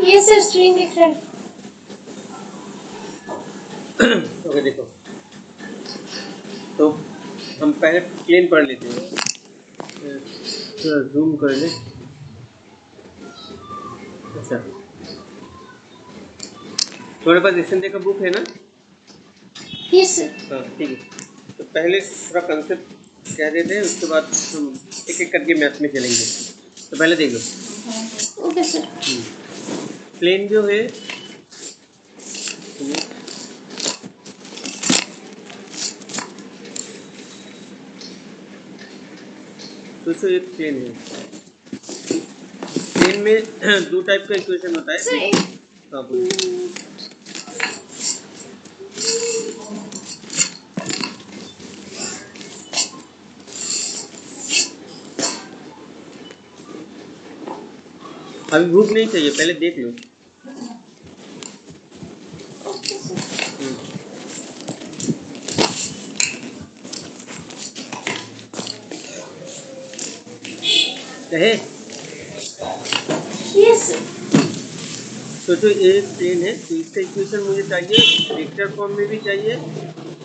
ये sir string दिख रहा है। ओके देखो, तो हम पहले प्लेन पढ़ लेते हैं, थोड़ा जूम कर ले। अच्छा, तुम्हारे पास एसएनजे का बुक है ना? Yes sir. हाँ ठीक है, तो पहले थोड़ा कंसेप्ट कह देते हैं, उसके बाद हम एक एक करके मैथ में चलेंगे। तो पहले देख लो। Okay sir. प्लेन जो है सोचो एक प्लेन है, प्लेन में दो टाइप का इक्वेशन होता है। सर हाँ बोलिए। अभी भूख नहीं चाहिए, पहले देख लो। कहे यस। सोचो एक प्लेन है, तो इसका इक्वेशन मुझे चाहिए वेक्टर फॉर्म में भी चाहिए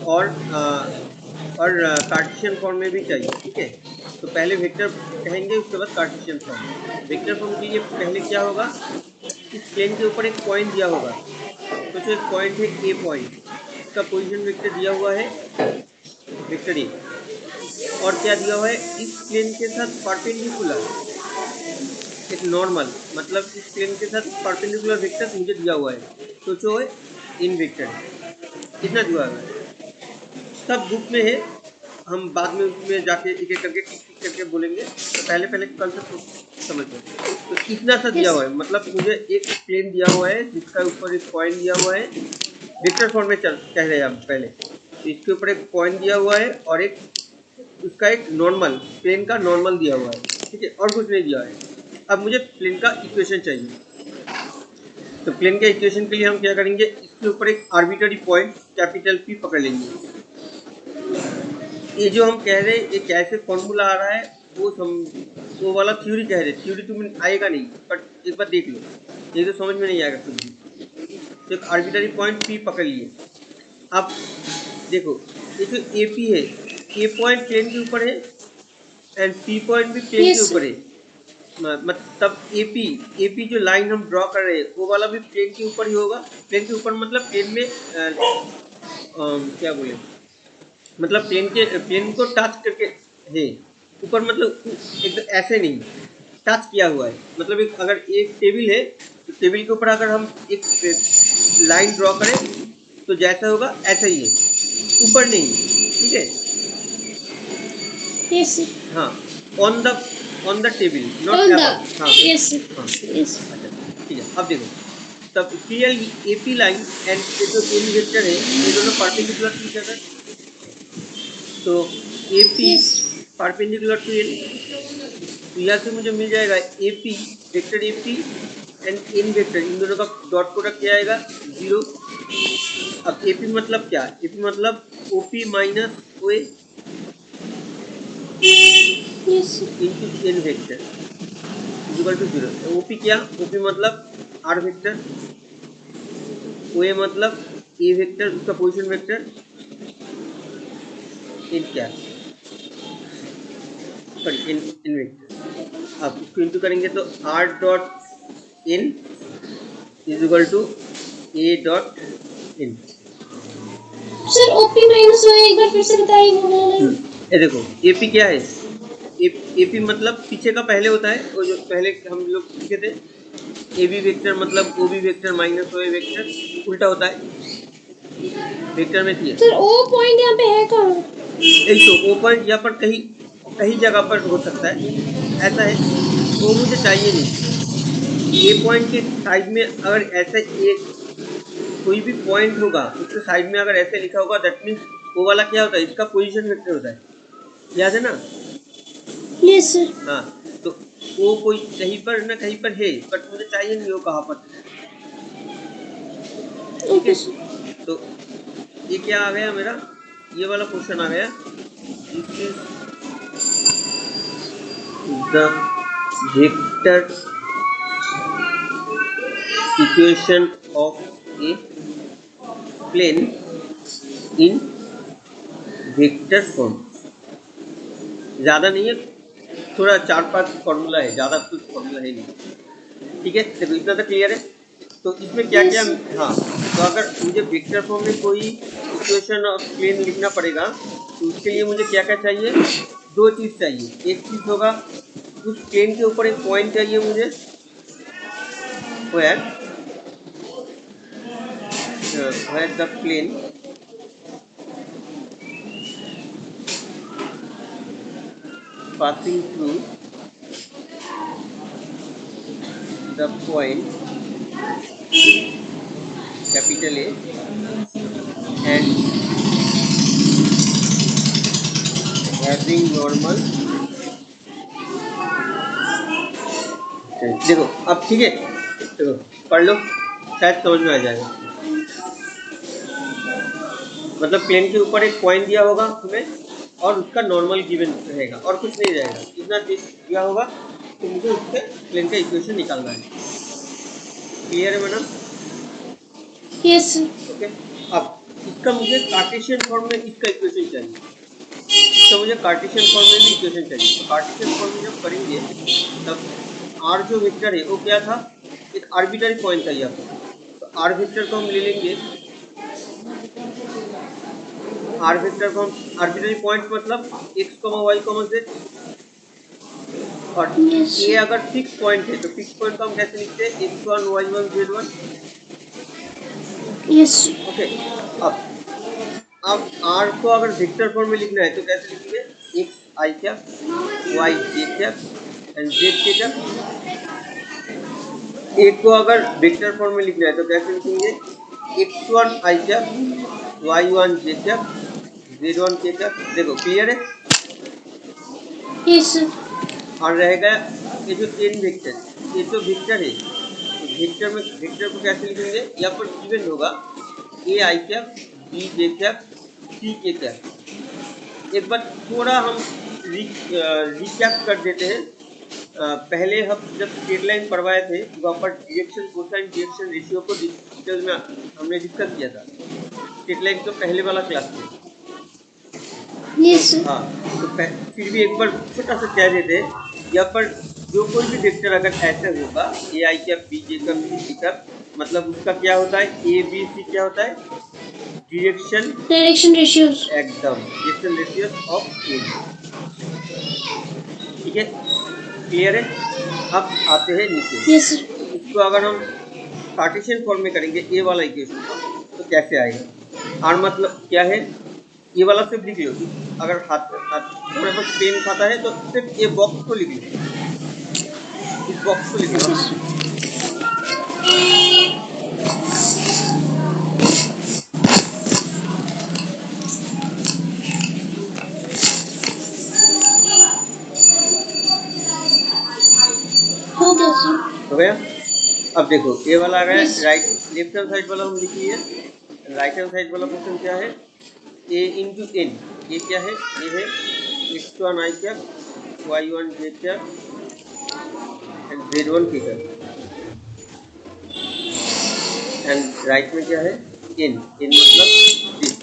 और कार्टेशियन फॉर्म में भी चाहिए। ठीक है, तो पहले वेक्टर कहेंगे, उसके बाद कार्टेशियन फॉर्म। वेक्टर फॉर्म के लिए पहले क्या होगा, इस प्लेन के ऊपर एक पॉइंट दिया होगा। सोचो एक पॉइंट है ए पॉइंट, इसका पोजीशन वेक्टर दिया हुआ है वेक्टर ए, और क्या दिया हुआ है, इस प्लेन के साथ परपेंडिकुलर एक नॉर्मल, मतलब इस प्लेन के साथ परपेंडिकुलर वेक्टर मुझे दिया हुआ है। सोचो है इन वेक्टर कितना दिया हुआ है, सब बुक में है, हम बाद में उसमें जाके एक एक करके टिक टिक करके बोलेंगे। तो पहले पहले कंसेप्ट को समझ लो। तो इतना सा दिया हुआ है, मतलब मुझे एक प्लेन दिया हुआ है जिसका ऊपर एक पॉइंट दिया हुआ है, वेक्टर फॉर्म में कह रहे हैं हम पहले। तो इसके ऊपर एक पॉइंट दिया हुआ है और एक उसका एक नॉर्मल, प्लेन का नॉर्मल दिया हुआ है। ठीक है, और कुछ नहीं दिया है। अब मुझे प्लेन का इक्वेशन चाहिए। तो प्लेन के इक्वेशन के लिए हम क्या करेंगे, इसके ऊपर एक आर्बिट्ररी पॉइंट कैपिटल पी पकड़ लेंगे। ये जो हम कह रहे हैं ये कैसे फॉर्मूला आ रहा है, वो वाला थ्योरी कह रहे, थ्योरी तुम्हें आएगा नहीं, बट एक बार देख लो, ये तो समझ में नहीं आएगा कुछ भी। तो एक आर्बिट्ररी पॉइंट पी पकड़ लिए। अब देखो, ये जो ए पी है, ए पॉइंट प्लेन के ऊपर है एंड पी पॉइंट भी प्लेन के ऊपर है। मतलब एपी जो लाइन हम ड्रॉ कर रहे हैं वो वाला भी प्लेन के ऊपर ही होगा। प्लेन के ऊपर मतलब प्लेन में क्या बोले, मतलब प्लेन को टच करके है ऊपर, मतलब एकदम ऐसे नहीं, टच किया हुआ है। मतलब अगर एक टेबल है तो टेबल के ऊपर अगर हम एक लाइन ड्रॉ करें तो जैसा होगा ऐसा ही है, ऊपर नहीं। ठीक है, यस। हाँ, on the table not on the. Above. हाँ यस। हाँ यस। अच्छा ठीक है। अब देखो, तब क्लियरली एपी लाइन एंड ये जो इन वेक्टर है ये दोनों परपेंडिकुलर टू ईच अदर। तो AP yes. Perpendicular to n, तो यहाँ से मुझे मिल जाएगा AP vector AP and n vector, इन दोनों का डॉट प्रोडक्ट क्या आएगा, 0। अब एपी मतलब क्या, एपी मतलब OP minus OA yes. Into n vector equal to 0। OP क्या, ओपी मतलब आर वेक्टर, ओए मतलब ए वेक्टर उसका पोजीशन वेक्टर, इन क्या, सॉरी इन वेक्टर। अब इसको इंटू करेंगे तो r dot n is equal to a dot n. Sir OP minus O एक बार फिर से बताइए। ये देखो एपी क्या है, एपी मतलब पीछे का पहले होता है, वो जो पहले हम लोग सीखे थे, ए बी वेक्टर मतलब O B vector minus O ए वेक्टर, उल्टा होता है वेक्टर में थी। सर ओ पॉइंट यहाँ पे है कहाँ? यही तो ओ पॉइंट यहाँ पर कहीं कहीं जगह पर हो सकता है, ऐसा है, वो मुझे चाहिए नहीं। ए पॉइंट के साइड में अगर ऐसे एक कोई भी पॉइंट होगा उसके साइड में अगर ऐसे लिखा होगा, दैट मीन्स वो वाला क्या होता है, इसका पोजीशन वेक्टर होता है, याद है ना? Yes sir. हाँ, तो वो कोई कहीं पर ना कहीं पर है, बट मुझे चाहिए नहीं वो कहाँ पर। ठीक है, ओके सर। तो ये क्या आ गया मेरा, ये वाला क्वेश्चन आ गया, this is the vector equation of a plane in vector form. ज़्यादा नहीं है, थोड़ा 4-5 फॉर्मूला है, ज़्यादा कुछ फॉर्मूला है नहीं। ठीक है, देखो इतना तो क्लियर है। तो इसमें क्या क्या, हाँ, तो अगर मुझे वेक्टर फॉर्म में कोई इक्वेशन ऑफ प्लेन लिखना पड़ेगा तो उसके लिए मुझे क्या क्या चाहिए, दो चीज़ चाहिए। एक चीज़ होगा उस प्लेन के ऊपर एक पॉइंट चाहिए मुझे, where the plane passing through the point capital A and having normal। देखो अब ठीक है, देखो पढ़ लो, शायद समझ में आ जाएगा। मतलब प्लेन के ऊपर एक पॉइंट दिया होगा तुम्हें और उसका नॉर्मल गिवन रहेगा और कुछ नहीं रहेगा, इतना दिया होगा तो मुझे उससे प्लेन का इक्वेशन निकालना है। क्लियर है मैडम? Yes sir. ओके, अब इसका मुझे कार्टेशियन फॉर्म में इसका इक्वेशन चाहिए, तो मुझे कार्टेशियन फॉर्म में भी इक्वेशन चाहिए। तो कार्टेशियन फॉर्म में जब करेंगे तब आर जो वेक्टर है वो क्या था, एक आर्बिट्ररी पॉइंट था यहाँ पर। तो आर वेक्टर को हम ले लेंगे, आर वेक्टर को हम आर्बिट्ररी पॉइंट मतलब x, y, z। और ये अगर फिक्स पॉइंट है तो फिक्स पॉइंट को हम कैसे लिखते हैं, x1 y1 z1। Yes. Okay, अब r को अगर वेक्टर फॉर्म में लिखना है तो कैसे लिखेंगे, x i cap, y j cap and z k cap. a को अगर वेक्टर फॉर्म में लिखना है तो कैसे लिखेंगे, x1 i cap, y1 j cap, z1 k cap. देखो क्लियर है? Yes sir. और रहेगा ये जो n वेक्टर, ये जो वेक्टर है तो वेक्टर में वेक्टर को कैसे लिखेंगे, यहाँ पर गिवन होगा a i cap, b j cap, c k cap. एक बार थोड़ा हम रिकैप कर देते हैं। पहले हम जब स्ट्रेट लाइन पढ़वाए थे वहाँ पर डायरेक्शन कोसाइन डायरेक्शन रेशियो को डिटेल में हमने डिस्कस किया था, स्ट्रेट लाइन तो पहले वाला क्लास में। Yes sir. हाँ, तो फिर भी एक बार छोटा सा कह देते हैं, यहाँ पर जो कोई भी वेक्टर अगर ऐसे होगा a i cap, b j cap, c cap, मतलब उसका क्या होता है, ए बी सी क्या होता है, डायरेक्शन रेशियोज। एकदम डायरेक्शन रेशियोज ऑफ ए। ठीक है, क्लियर है? अब आते हैं नीचे। Yes sir. इसको अगर हम कार्टेशियन फॉर्म में करेंगे ए वाला इक्वेशन तो कैसे आएगा, आर मतलब क्या है, ये वाला सिर्फ लिख लो। अगर हाथ तुम्हारे पास पेन खाता है तो सिर्फ ये बॉक्स को लिख लो, इस बॉक्स को लिख लो। हो गया सर। हो गया? अब देखो ये वाला आ गया, राइट लेफ्ट हैंड साइड वाला हम लिख लिए, राइट हैंड साइड वाला क्वेश्चन क्या है, a इंटू एन। ये क्या है, ये है x1 i cap, y1 j cap and z1 k cap. And right में क्या है, n मतलब this,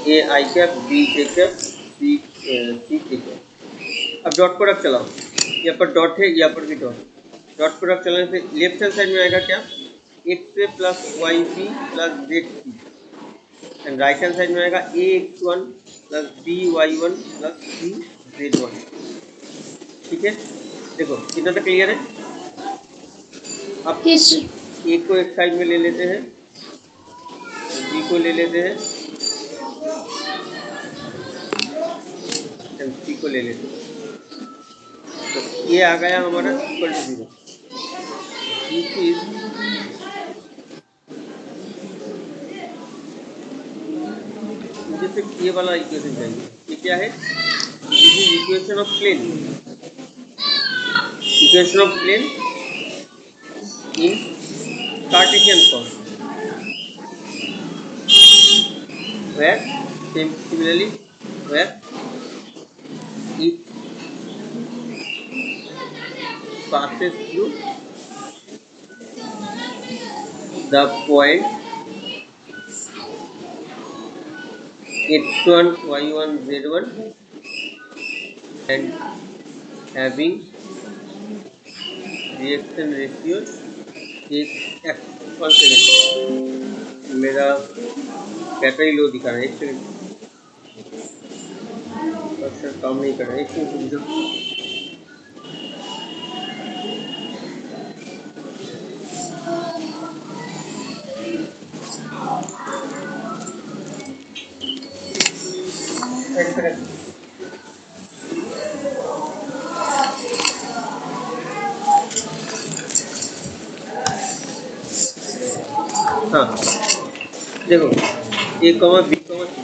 a i cap, b j cap, c k cap. अब डॉट प्रोडक्ट चलाओ, यहाँ पर डॉट है, यहाँ पर भी डॉट प्रोडक्ट चलाने से लेफ्ट हैंड साइड में आएगा क्या, x a plus y b plus z c, and right hand side में आएगा a x1 plus b y1 plus c z1। ठीक है, देखो कितना तक क्लियर है? अब ए को एक साइड में ले लेते हैं, बी को ले लेते हैं, सी को ले लेते हैं। तो ये आ गया हमारा इक्वल टू 0। मुझे सिर्फ ये वाला इक्वेशन चाहिए। ये क्या है, equation of plane, equation of plane in Cartesian form, where similarly where it passes through the point x1 y1 z1 and having reaction ratio एक वन सेकेंड, मेरा बैटरी लो दिखा रहा है, एक सेकेंड, अक्सर काम नहीं कर रहा है, एक सेकेंड रुक जाओ। एक सेकेंड। हाँ देखो, ए कॉमा बी कॉमा सी,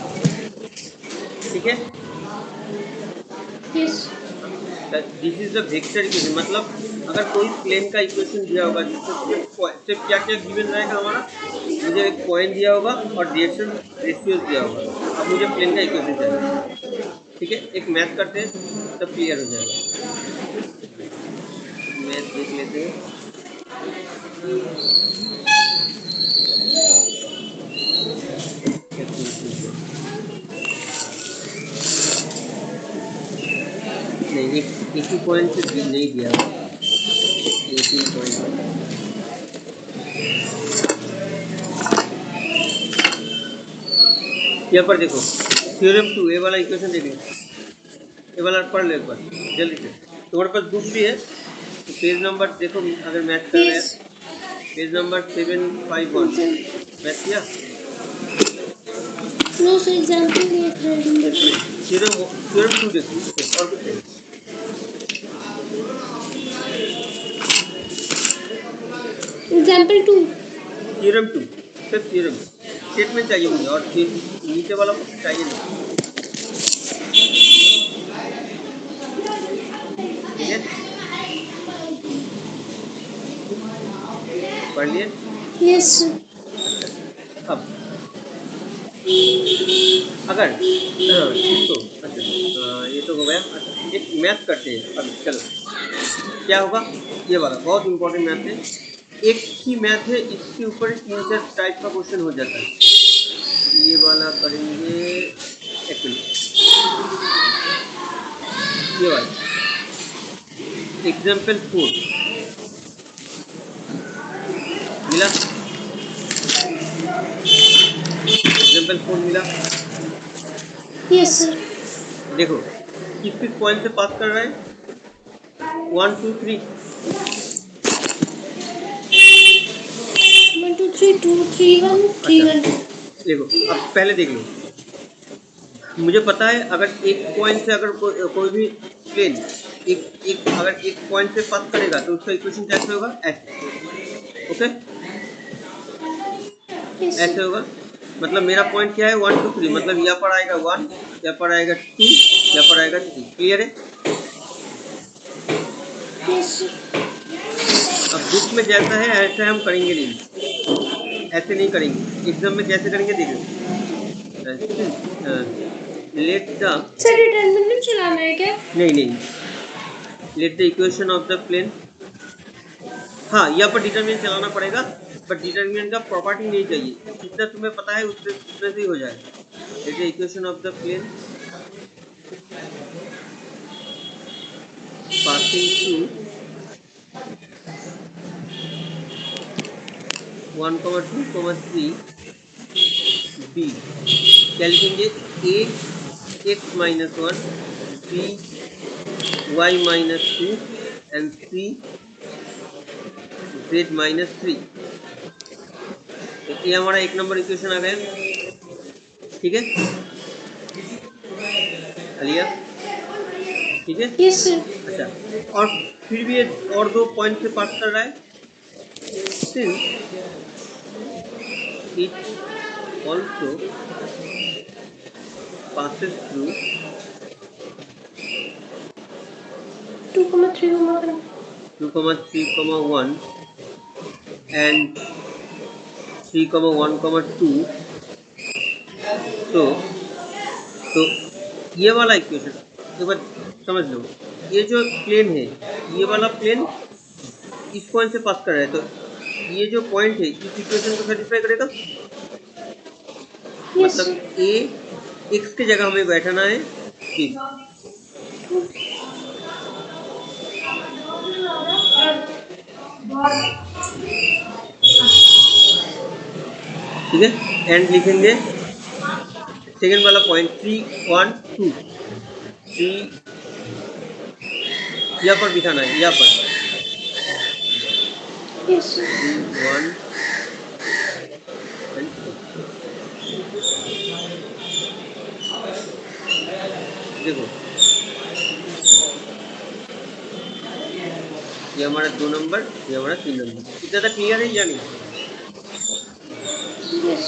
ठीक है। Yes this is the vector equation, मतलब अगर कोई प्लेन का इक्वेशन दिया होगा जिसमें सिर्फ क्या क्या गिवन रहेगा हमारा, मुझे एक पॉइंट दिया होगा और डायरेक्शन रेशियो दिया होगा। अब मुझे प्लेन का इक्वेशन चाहिए, ठीक है। एक मैथ करते हैं तब क्लियर हो जाएगा। मैथ देख लेते हैं। नहीं, एक ही पॉइंट से नहीं दिया हुआ, एक ही पॉइंट। यहाँ पर देखो थ्योरम 2, ए वाला इक्वेशन देख लो, ए वाला पढ़ लो एक बार जल्दी से। तुम्हारे पास बुक भी है तो पेज नंबर देखो, अगर मैथ कर रहे हैं पेज नंबर 751 मैथ किया। नो सर एग्जांपल देख रहे हैं। थ्योरम 2 देखो और कुछ नहीं। एग्जांपल 2 थ्योरम 2 सिर्फ थ्योरम स्टेटमेंट चाहिए मुझे, और नीचे वाला चाहिए नहीं, ठीक है। पढ़ लिए? यस अब अगर इसको अच्छा ये तो हो गया। अच्छा एक मैथ करते हैं अब, चलो क्या होगा, ये वाला बहुत इंपॉर्टेंट मैथ है, एक ही मैथ है, इसके ऊपर 3-4 टाइप का क्वेश्चन हो जाता है। ये वाला करेंगे, एक मिनट, ये वाला एग्जाम्पल 4 मिला, एग्जाम्पल 4 मिला। यस सर देखो किस किस पॉइंट से पास कर रहा है, 1 2 3 1 2 3 2 3 1 3 1। देखो अब पहले देख लो, मुझे पता है अगर एक पॉइंट से अगर कोई भी प्लेन एक अगर एक पॉइंट से पास करेगा तो उसका इक्वेशन कैसे होगा, ऐसे, ओके ऐसे होगा। मतलब मेरा पॉइंट क्या है, 1 2 3, मतलब यहाँ पर आएगा 1, यहाँ पर आएगा 2, यहाँ पर आएगा 3, क्लियर है। यस अब बुक में जैसा है ऐसे हम करेंगे नहीं, ऐसे नहीं करेंगे, एग्जाम में कैसे करेंगे देख लो। लेट द, सर डिटरमिनेंट चलाना है क्या? नहीं, let the equation of the plane, हाँ यहाँ पर डिटरमिनेंट चलाना पड़ेगा, बट डिटरमिनेंट का प्रॉपर्टी नहीं चाहिए, जितना तुम्हें पता है उतने से ही हो जाएगा। Let the equation of the plane passing to 1 2 3 b, क्या लिखेंगे, a x minus 1, b y minus 2 and c z minus 3। तो ये हमारा एक नंबर इक्वेशन आ गया, ठीक है अलिया, ठीक है। यस सर अच्छा और फिर भी ये और 2 पॉइंट से पास कर रहा है, since it also passes through 2 3 1 2 3 1 and 3 1 2, तो ये वाला इक्वेशन एक बार समझ लो, ये जो प्लेन है ये वाला प्लेन इस पॉइंट से पास कर रहा है, तो ये जो पॉइंट है इस इक्वेशन को सेटिस्फाई करेगा। यस मतलब ए एक्स की जगह हमें बैठाना है ठीक है। एंड लिखेंगे सेकेंड वाला पॉइंट 3 1 2 3 यहाँ पर बिठाना है, यहाँ पर यस 3 1 and 2। देखो ये हमारा 2 नंबर, ये हमारा 3 नंबर। इतना तक क्लियर है या नहीं? Yes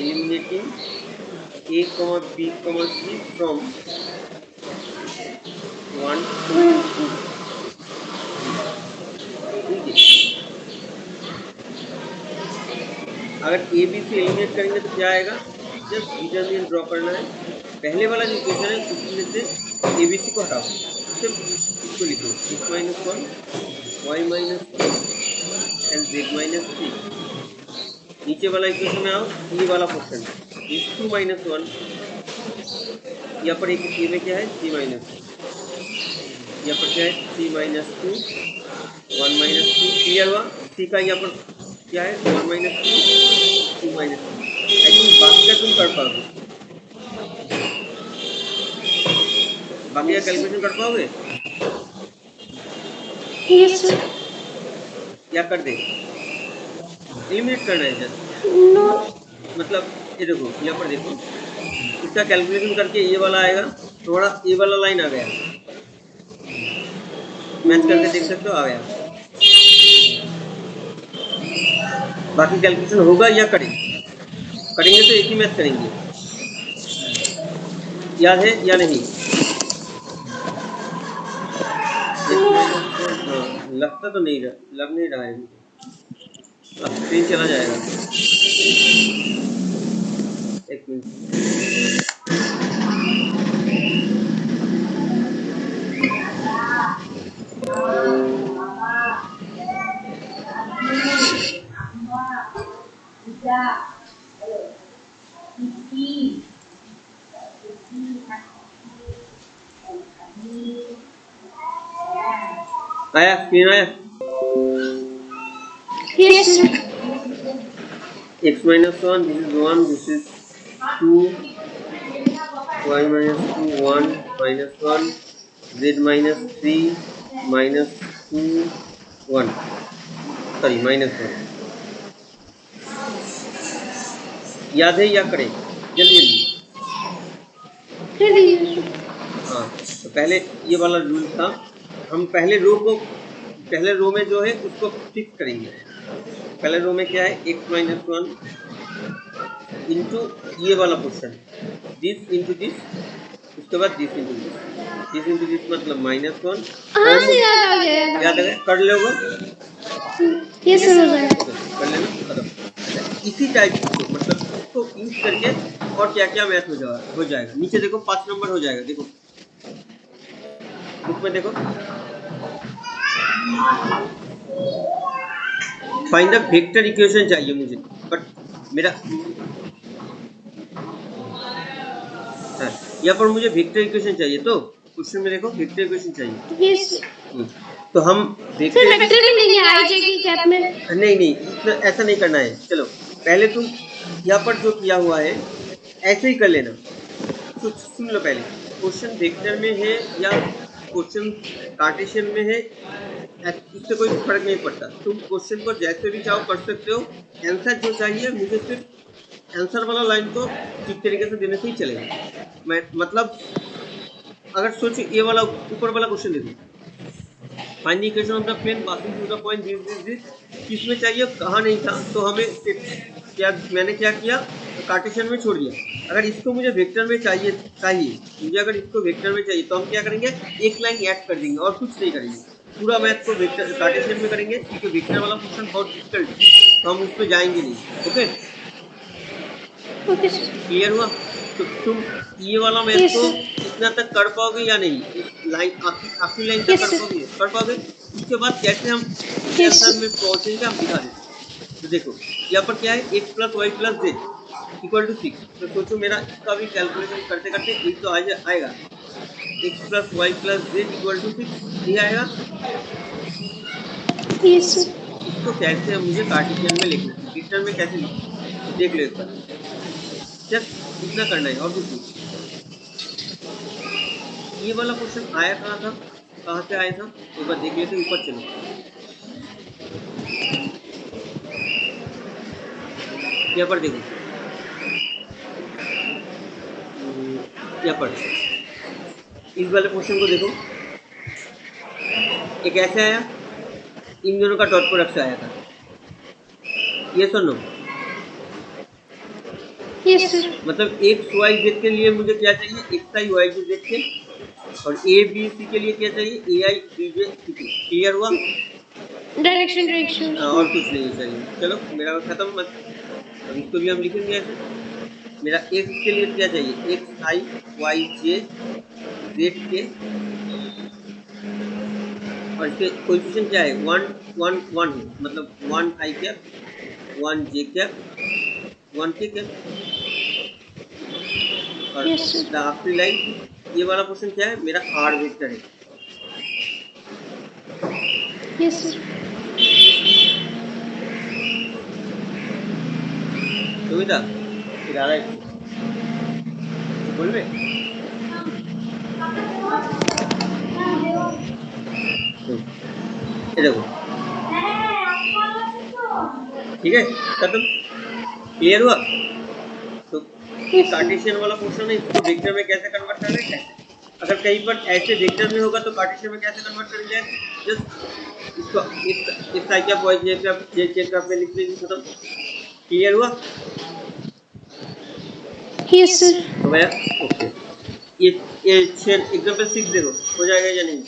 eliminating a comma b comma c from 1 to 2 ठीक है। अगर ए बी से एलिमिनेट करेंगे तो क्या आएगा? जस्ट डिटरमिनेंट ड्रॉ करना है। पहले वाला जो इक्वेशन है उसमें से ए बी सी को हटाओ, सिर्फ इसको लिखो x minus 1 y minus 2 and z minus 3। नीचे वाला इक्वेशन में आओ, ये वाला क्वेश्चन इस 2 माइनस 1, यहाँ पर एक ए में क्या है 3 माइनस, यहाँ पर क्या है 3 माइनस 2 1 माइनस 2 क्लियर हुआ। सी का यहाँ पर क्या है 1 माइनस 2 2 माइनस 2। आई थिंक बाकी का तुम कर पाओगे, बाकी का कैलकुलेशन कर पाओगे यस या कर दे? एलिमिनेट करना है जस्ट, नो मतलब ये देखो यहाँ पर देखो इसका कैलकुलेशन करके ये वाला आएगा, थोड़ा ये वाला लाइन आ गया, मैच करके देख सकते हो आ गया। बाकी कैलकुलेशन होगा या करेंगे तो एक ही मैच करेंगे, याद है या नहीं? लगता तो नहीं रहा, लग नहीं रहा है, अब स्क्रीन चला जाएगा। एक मिनट आया, स्क्रीन आया। Yes x minus 1, this is 1, this is 2, y minus 2 1 minus 1, z minus 3 minus 2 1, sorry minus 1। याद है या करें? जल्दी जल्दी। हाँ तो पहले ये वाला रूल था, हम पहले रो में जो है उसको फिक्स करेंगे। पहले रो में क्या है x माइनस 1 इंटू ये वाला क्वेश्चन दिस इंटू दिस, उसके बाद दिस इंटू दिस मतलब माइनस 1। याद आ गया? कर लोगे? यस सर कर लेना खत्म। इसी टाइप को मतलब इसको यूज करके और क्या क्या मैथ हो जाएगा। नीचे देखो 5 नंबर हो जाएगा, देखो बुक में देखो, फाइंड द वेक्टर इक्वेशन चाहिए मुझे, बट मेरा यहाँ पर मुझे वेक्टर इक्वेशन चाहिए, तो क्वेश्चन में देखो वेक्टर इक्वेशन चाहिए। यस तो हम सर वेक्टर भी नहीं है आई जाएगी कैप में। नहीं ऐसा नहीं करना है। चलो पहले तुम यहाँ पर जो किया हुआ है ऐसे ही कर लेना। तो सुन लो, पहले क्वेश्चन वेक्टर में है या क्वेश्चन कार्टेशियन में है, इससे कोई फर्क नहीं पड़ता। तुम क्वेश्चन को जैसे भी चाहो कर सकते हो। आंसर जो चाहिए मुझे सिर्फ आंसर वाला लाइन को ठीक तरीके से देने से ही चलेगा। मैं मतलब अगर सोचो ये वाला ऊपर वाला क्वेश्चन देखो, find the equation of the plane passing through the point this, किसमें चाहिए कहाँ नहीं था, तो हमें मैंने क्या किया, कार्टेशियन में छोड़ दिया। अगर इसको मुझे वेक्टर में चाहिए मुझे अगर इसको वेक्टर में चाहिए तो हम क्या करेंगे, एक लाइन ऐड कर देंगे और कुछ नहीं करेंगे। पूरा मैथ को वेक्टर कार्टेशियन में करेंगे, क्योंकि वेक्टर वाला क्वेश्चन बहुत डिफिकल्ट है तो हम उस पर जाएंगे नहीं। ओके क्लियर हुआ? तो तुम ये वाला मैथ को इतना तक कर पाओगे या नहीं, इस लाइन आखिरी लाइन तक Yes, कर sir. पाओगे, कर पाओगे। उसके बाद कैसे हम Yes, आंसर sir. में पहुंचेंगे हम दिखा देते। तो देखो यहाँ पर क्या है, x plus y plus z equal to 6। तो सोचो मेरा इसका भी कैलकुलेशन करते करते एक तो आएगा x plus y plus z equal to 6, ये आएगा। Yes, sir. इसको कैसे हम मुझे कार्टेशियन में लिखना है, वेक्टर में कैसे लिखना है देख लो एक बार, जस्ट इतना करना है और कुछ नहीं। ये वाला क्वेश्चन आया कहाँ था, कहाँ से आया था एक बार देख लेते, ऊपर चलो। यहाँ पर देखो, यहाँ पर इस वाले क्वेश्चन को देखो, एक ऐसे आया, इन दोनों का डॉट प्रोडक्ट से आया था, ये सुनो। Yes, sir. मतलब एक्स वाई जेड के लिए मुझे क्या चाहिए, एक्स आई वाई जेड के, और ए बी सी के लिए क्या चाहिए, ए आई बी जे सी के। क्लियर हुआ? Direction. और कुछ नहीं चाहिए। चलो मेरा खत्म मत, अब इसको भी हम लिखेंगे ऐसे। मेरा एक्स के लिए क्या चाहिए, एक्स आई वाई जे जेड के, और इसके कोएफिशिएंट क्या है, 1 1 1 है, मतलब 1 आई कैप 1 जे कैप 1 के कैप। और Yes, sir. द आखिरी लाइन, ये वाला क्वेश्चन क्या है, मेरा आर वेक्टर है। Yes, sir. सुविधा फिर आ रहा है, बोल रहे ये देखो, ठीक है खत्म, क्लियर हुआ? तो कार्टेशियन वाला क्वेश्चन है, इसको वेक्टर में कैसे कन्वर्ट कर रहे हैं, अगर कहीं पर ऐसे वेक्टर में होगा तो कार्टेशियन में कैसे कन्वर्ट करेंगे, जस्ट इसको इस टाइप का वाई जेड का पे लिख लीजिए, खत्म। क्लियर हुआ? Yes, sir. तो भैया ओके, ये 6 एग्जांपल 6 देखो हो जाएगा या नहीं।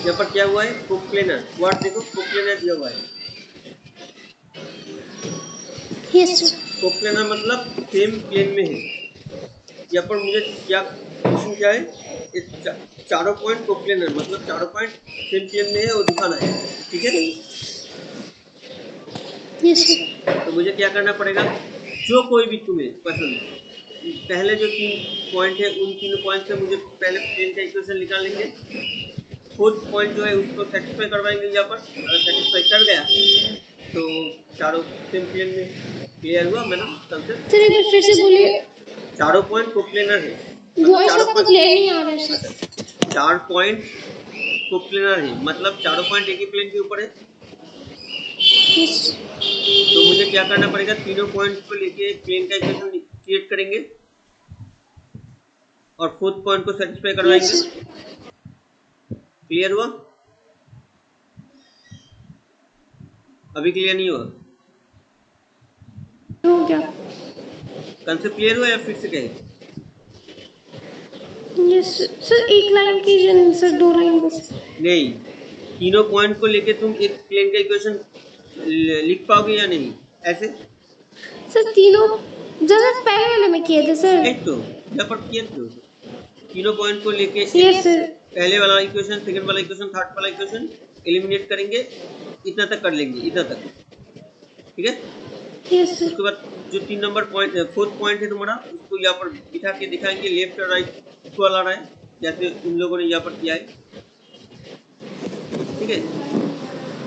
यहाँ पर क्या हुआ है, कोप्लेनर, वर्ड देखो कोप्लेनर दिया हुआ है। Yes, sir. कोप्लेनर मतलब सेम प्लेन में है। यहाँ पर मुझे क्या क्वेश्चन क्या है, इस चारों पॉइंट कोप्लेनर मतलब चारों पॉइंट सेम प्लेन में है वो दिखाना है, ठीक है। Yes, sir. तो मुझे क्या करना पड़ेगा, जो कोई भी तुम्हें पसंद, पहले जो 3 पॉइंट है उन 3 पॉइंट से मुझे पहले प्लेन का इक्वेशन निकाल लेंगे, फोर्थ पॉइंट जो है उसको सेटिस्फाई करवाएंगे। यहाँ पर अगर सेटिस्फाई कर गया तो चारों सेम प्लेन में। क्लियर हुआ मैडम कंसेप्ट? सर एक बार फिर से बोलिए, चारों पॉइंट कोप्लेनर है, वॉइस आपका क्लियर नहीं आ रहा है सर। 4 पॉइंट कोप्लेनर है, मतलब चारों पॉइंट एक ही प्लेन के ऊपर है। Yes. तो मुझे क्या करना पड़ेगा, तीनों पॉइंट को लेके एक प्लेन का इक्वेशन क्रिएट करेंगे और फोर्थ पॉइंट को सेटिस्फाई करवाएंगे। Yes. क्लियर हुआ? अभी क्लियर नहीं हुआ? हो गया। कंसेप्ट क्लियर हुआ या फिर से कहें? यस सर, एक लाइन कीजिए ना सर, 2 लाइन बस। नहीं, तीनों पॉइंट को लेके तुम एक प्लेन का इक्वेशन लिख पाओगे या नहीं ऐसे? सर तीनों जरा पहले वाले में किए थे सर। एक तो यहाँ पर किए थे, तीनों पॉइंट को लेके यस सर। पहले वाला इक्वेशन, सेकंड वाला इक्वेशन, थर्ड वाला इक्वेशन एलिमिनेट करेंगे, इतना तक कर लेंगे, इतना तक, ठीक है। Yes sir. उसके बाद जो 3 नंबर पॉइंट है, फोर्थ पॉइंट है तुम्हारा, उसको यहाँ पर बिठा के दिखाएंगे, लेफ्ट और राइट इक्वल आ रहा है जैसे उन लोगों ने यहाँ पर किया है, ठीक है।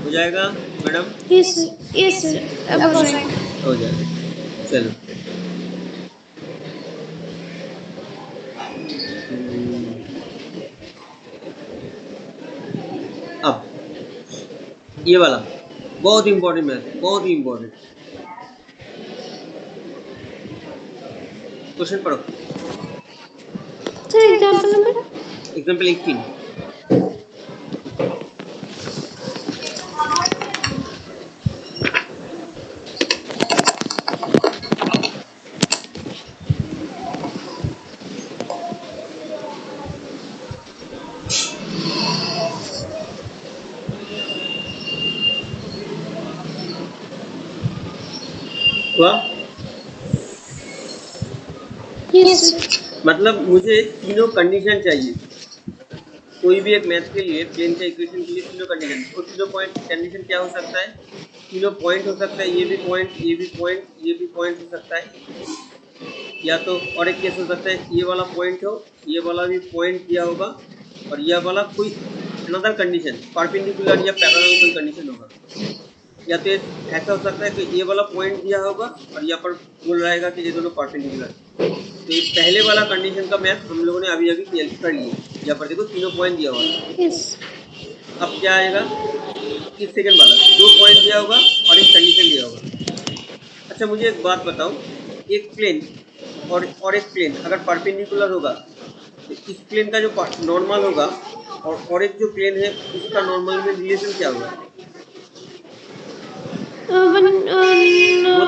हो जाएगा मैडम? यस सर, अब हो जाएगा। हो जाएगा, चलो। अब ये वाला बहुत इंपॉर्टेंट है, बहुत ही इंपॉर्टेंट क्वेश्चन पढ़ो। Sir example number 18। Yes sir. मतलब मुझे तीनों कंडीशन चाहिए, कोई भी एक मैथ के लिए प्लेन का इक्वेशन के लिए तीनों कंडीशन। तो तीनों पॉइंट कंडीशन क्या हो सकता है? तीनों पॉइंट हो सकता है, ये भी पॉइंट, ये भी पॉइंट, ये भी पॉइंट हो सकता है, या तो और एक केस हो सकता है ये वाला पॉइंट हो, ये वाला भी पॉइंट दिया होगा, और यह वाला कोई अनदर कंडीशन परपेंडिकुलर या पैरेलल कोई कंडीशन होगा, या तो ऐसा हो सकता है कि ये वाला पॉइंट दिया होगा और यहाँ पर बोल रहेगा कि ये दोनों परपेंडिकुलर। तो ये पहले वाला कंडीशन का मैथ हम लोगों ने अभी अभी कर लिए। यहाँ पर देखो तीनों पॉइंट दिया हुआ है। अब क्या आएगा? इस सेकंड वाला दो पॉइंट दिया होगा और एक कंडीशन दिया होगा। अच्छा मुझे एक बात बताओ, एक प्लेन और एक प्लेन अगर परपेंडिकुलर होगा तो इस प्लेन का जो नॉर्मल होगा और एक जो प्लेन है उसका नॉर्मल में रिलेशन क्या होगा?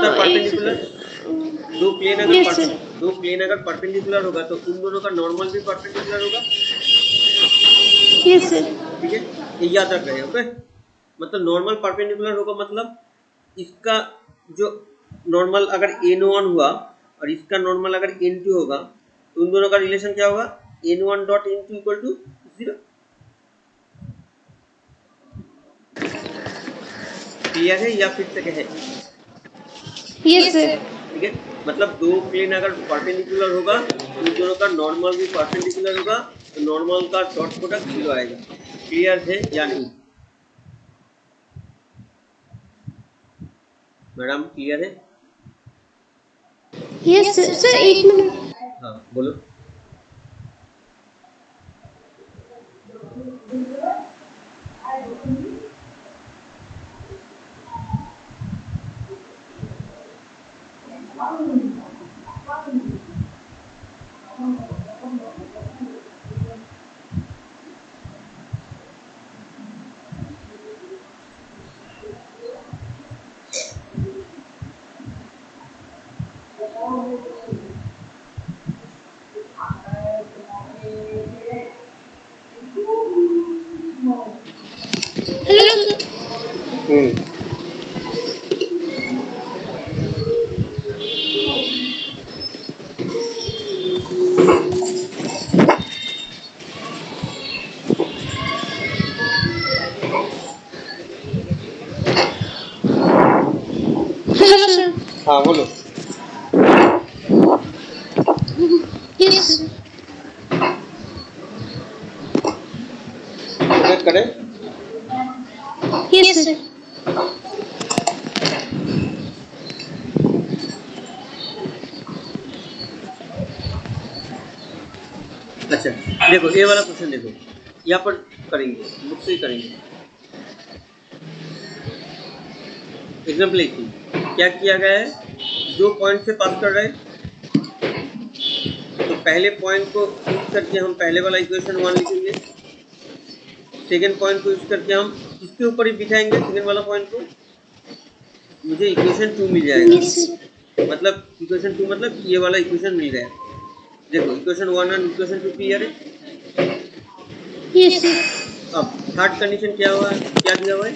परपेंडिकुलर। दो प्लेन अगर परपेंडिकुलर होगा तो उन दोनों का नॉर्मल भी परपेंडिकुलर होगा। ठीक है, ये याद रख रहे हैं। ओके, मतलब नॉर्मल परपेंडिकुलर होगा, मतलब इसका जो नॉर्मल अगर n1 हुआ और इसका नॉर्मल अगर n2 होगा तो उन दोनों का रिलेशन क्या होगा? n1 dot n2 equal to 0। Clear है या फिर से कहे? ठीक है, मतलब दो प्लेन अगर परपेंडिकुलर होगा तो उन दोनों का नॉर्मल भी परपेंडिकुलर होगा, तो नॉर्मल का डॉट प्रोडक्ट 0 आएगा। क्लियर है या नहीं मैडम? क्लियर है? यस सर, एक मिनट। हाँ बोलो। Hello sir. Hello sir. हाँ बोलो। यस करें। Yes sir. अच्छा देखो ये वाला क्वेश्चन देखो, यहाँ पर करेंगे, बुक से ही करेंगे। एग्जाम्पल 18 क्या किया गया है? दो पॉइंट से पास कर रहे हैं, तो पहले पॉइंट को यूज करके हम पहले वाला इक्वेशन 1 लिखेंगे, सेकेंड पॉइंट को यूज करके हम इसके ऊपर ही बिठाएंगे सेकेंड वाला पॉइंट को, मुझे इक्वेशन 2 मिल जाएगा। मतलब इक्वेशन 2 मतलब ये वाला इक्वेशन मिल गया। देखो इक्वेशन 1 और इक्वेशन 2 क्लियर है। यस अब थर्ड कंडीशन क्या हुआ, क्या दिया हुआ है?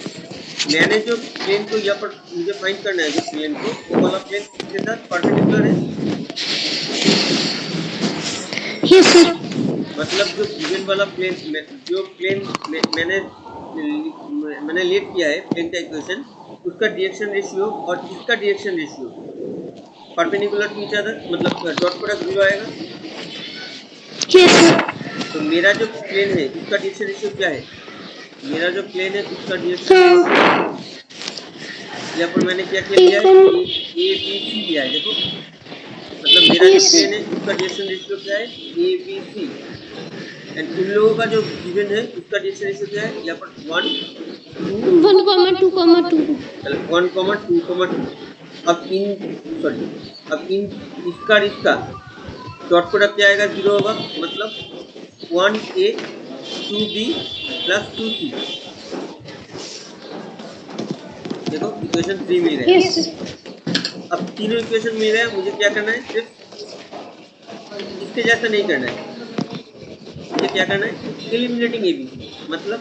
मैंने जो प्लेन को यहाँ पर मुझे फाइंड करना है, जो प्लेन को वो वाला प्लेन किसके साथ परपेंडिकुलर है। Yes sir. मतलब जो गिवन वाला प्लेन, जो प्लेन मैंने लेट किया है प्लेन का इक्वेशन, उसका डायरेक्शन रेशियो और इसका direction ratio perpendicular to each other, मतलब डॉट प्रोडक्ट 0 आएगा। Yes sir. तो मेरा जो प्लेन है उसका डायरेक्शन रेशियो क्या है? मेरा जो प्लेन है उसका डायरेक्शन, यहाँ पर मैंने क्या क्या लिया है? ए बी सी लिया है। देखो मतलब मेरा जो प्लेन है उसका डायरेक्शन रेशियो क्या है? A B C. एंड उन लोगों का जो गिवन है उसका डायरेक्शन रेशियो क्या है? यहाँ पर 1 2 अब इन इसका डॉट प्रोडक्ट क्या आएगा? 0 होगा, मतलब 1a 2b प्लस 2c। देखो इक्वेशन 3 मिल रहा है। अब तीनों इक्वेशन मिल रहे हैं, मुझे क्या करना है? सिर्फ इसके जैसा नहीं करना है, मुझे क्या करना है? एलिमिनेटिंग एबीसी, मतलब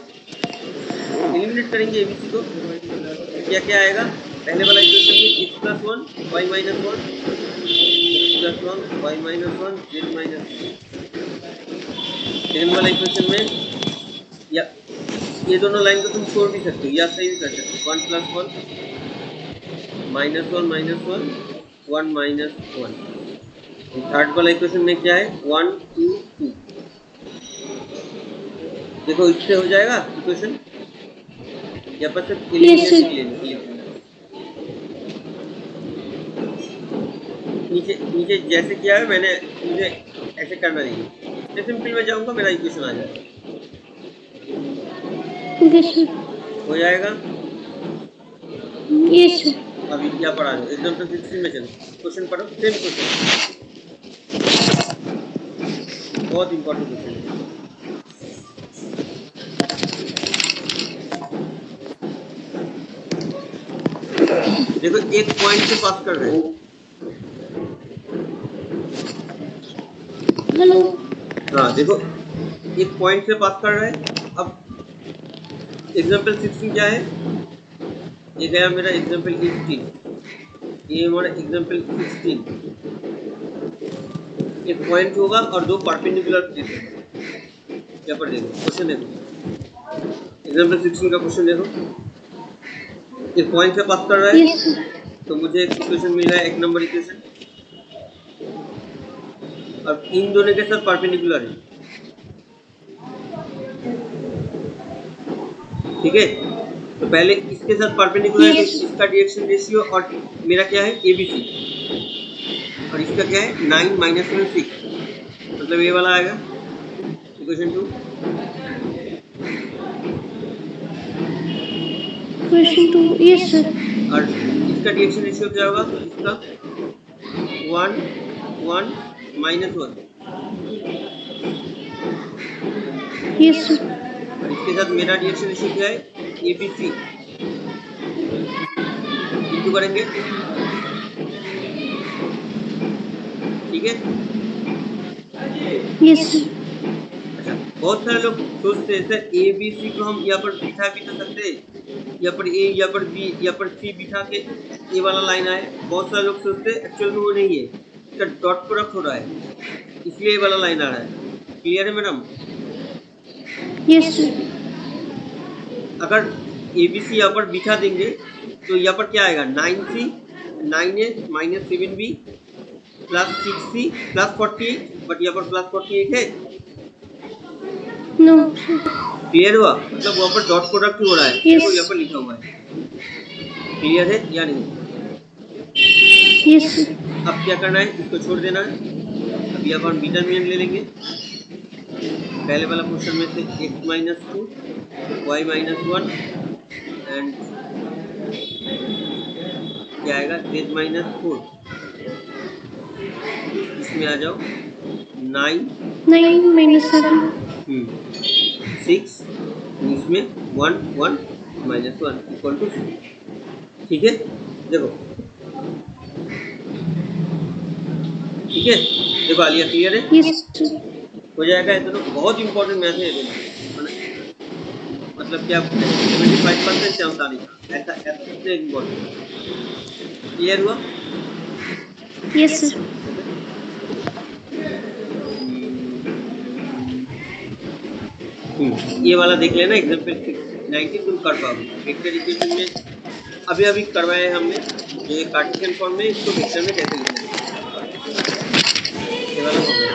एलिमिनेट करेंगे एबीसी को। क्या क्या आएगा? पहले वाला इक्वेशन में x + 1 y - 1, x + 1 y y minus one Z minus second वाला इक्वेशन में या ये दोनों लाइन को तुम छोड़ भी सकते हो या सही भी कर सकते हो। 1 plus 1 minus one one minus one. Third वाला इक्वेशन में क्या है 1 2 2। देखो इससे हो जाएगा इक्वेशन या पर सिर्फ एलिमिनेशन के लिए नीचे नीचे जैसे किया है मैंने, मुझे ऐसे करना नहीं है। सिंपल में जाऊंगा मेरा इक्वेशन आ जाएगा। हो जाएगा। यस अभी क्या पढ़ा दो एकदम तो 16 में चलो क्वेश्चन पढ़ो। सेम क्वेश्चन, बहुत इंपॉर्टेंट क्वेश्चन है। देखो एक पॉइंट से पास कर रहे हैं। हेलो हाँ देखो एक पॉइंट से पास कर रहे हैं। अब एग्जाम्पल 16 क्या है, ये गया मेरा एग्जाम्पल 18, ये हमारा एग्जाम्पल 16। एक पॉइंट होगा और दो परपेंडिकुलर प्लेट होगा। क्या पर देखो क्वेश्चन देखो, एग्जाम्पल 16 का क्वेश्चन देखो। एक पॉइंट से पास कर रहा है तो मुझे एक इक्वेशन मिल रहा है, एक नंबर इक्वेशन। अब इन दोनों के साथ परपेंडिकुलर है, ठीक है। तो पहले इसके साथ परपेंडिकुलर है तो इसका डायरेक्शन रेशियो और मेरा क्या है ABC, और इसका क्या है 9 माइनस 1 6, मतलब ये वाला आएगा इक्वेशन 2। Question 2 yes sir. और इसका डायरेक्शन रेशियो क्या होगा, तो इसका 1 1 माइनस 1, यस सर। और इसके साथ मेरा डायरेक्शन रेशियो क्या है ABC, इंटू करेंगे, ठीक है। Yes sir. अच्छा बहुत सारे लोग सोचते हैं सर ABC को हम यहाँ पर बिठा भी तो सकते हैं, यहाँ पर A यहाँ पर B यहाँ पर C बिठा के ये वाला लाइन आए। बहुत सारे लोग सोचते हैं, एक्चुअल में वो नहीं है, इसका डॉट प्रोडक्ट हो रहा है इसलिए ये वाला लाइन आ रहा है। क्लियर है मैडम? Yes sir. अगर ABC यहाँ पर बिठा देंगे तो यहाँ पर क्या आएगा 9C 9A minus 7B plus 6C plus 48, but यहाँ पर प्लस 48 है। नो क्लियर हुआ? मतलब वहाँ पर डॉट प्रोडक्ट हो रहा है, yes. तो यहाँ पर लिखा हुआ है। क्लियर है या नहीं? Yes sir. अब क्या करना है, इसको छोड़ देना है। अब यहाँ पर हम डिटरमिनेंट ले लेंगे। पहले वाला क्वेश्चन में से x minus 2 y minus 1 and क्या आएगा z माइनस 4। इसमें आ जाओ 9 माइनस 7 6, इसमें 1 1 माइनस 1 इक्वल टू 6, ठीक है। देखो ठीक है, देखो आलिया क्लियर है? Yes sir. हो जाएगा। ये दोनों बहुत इंपॉर्टेंट मैथ है, मतलब क्या 75% चांस आने का, ऐसा सबसे इम्पोर्टेंट। क्लियर हुआ? Yes sir. ये वाला देख लेना एग्जाम्पल 19 तुम कर पाओगे। वेक्टर इक्वेशन में अभी अभी करवाए हैं हमने, जो ये कार्टेशियन फॉर्म में, इसको वेक्टर में कैसे लिखना है ये वाला हो गया।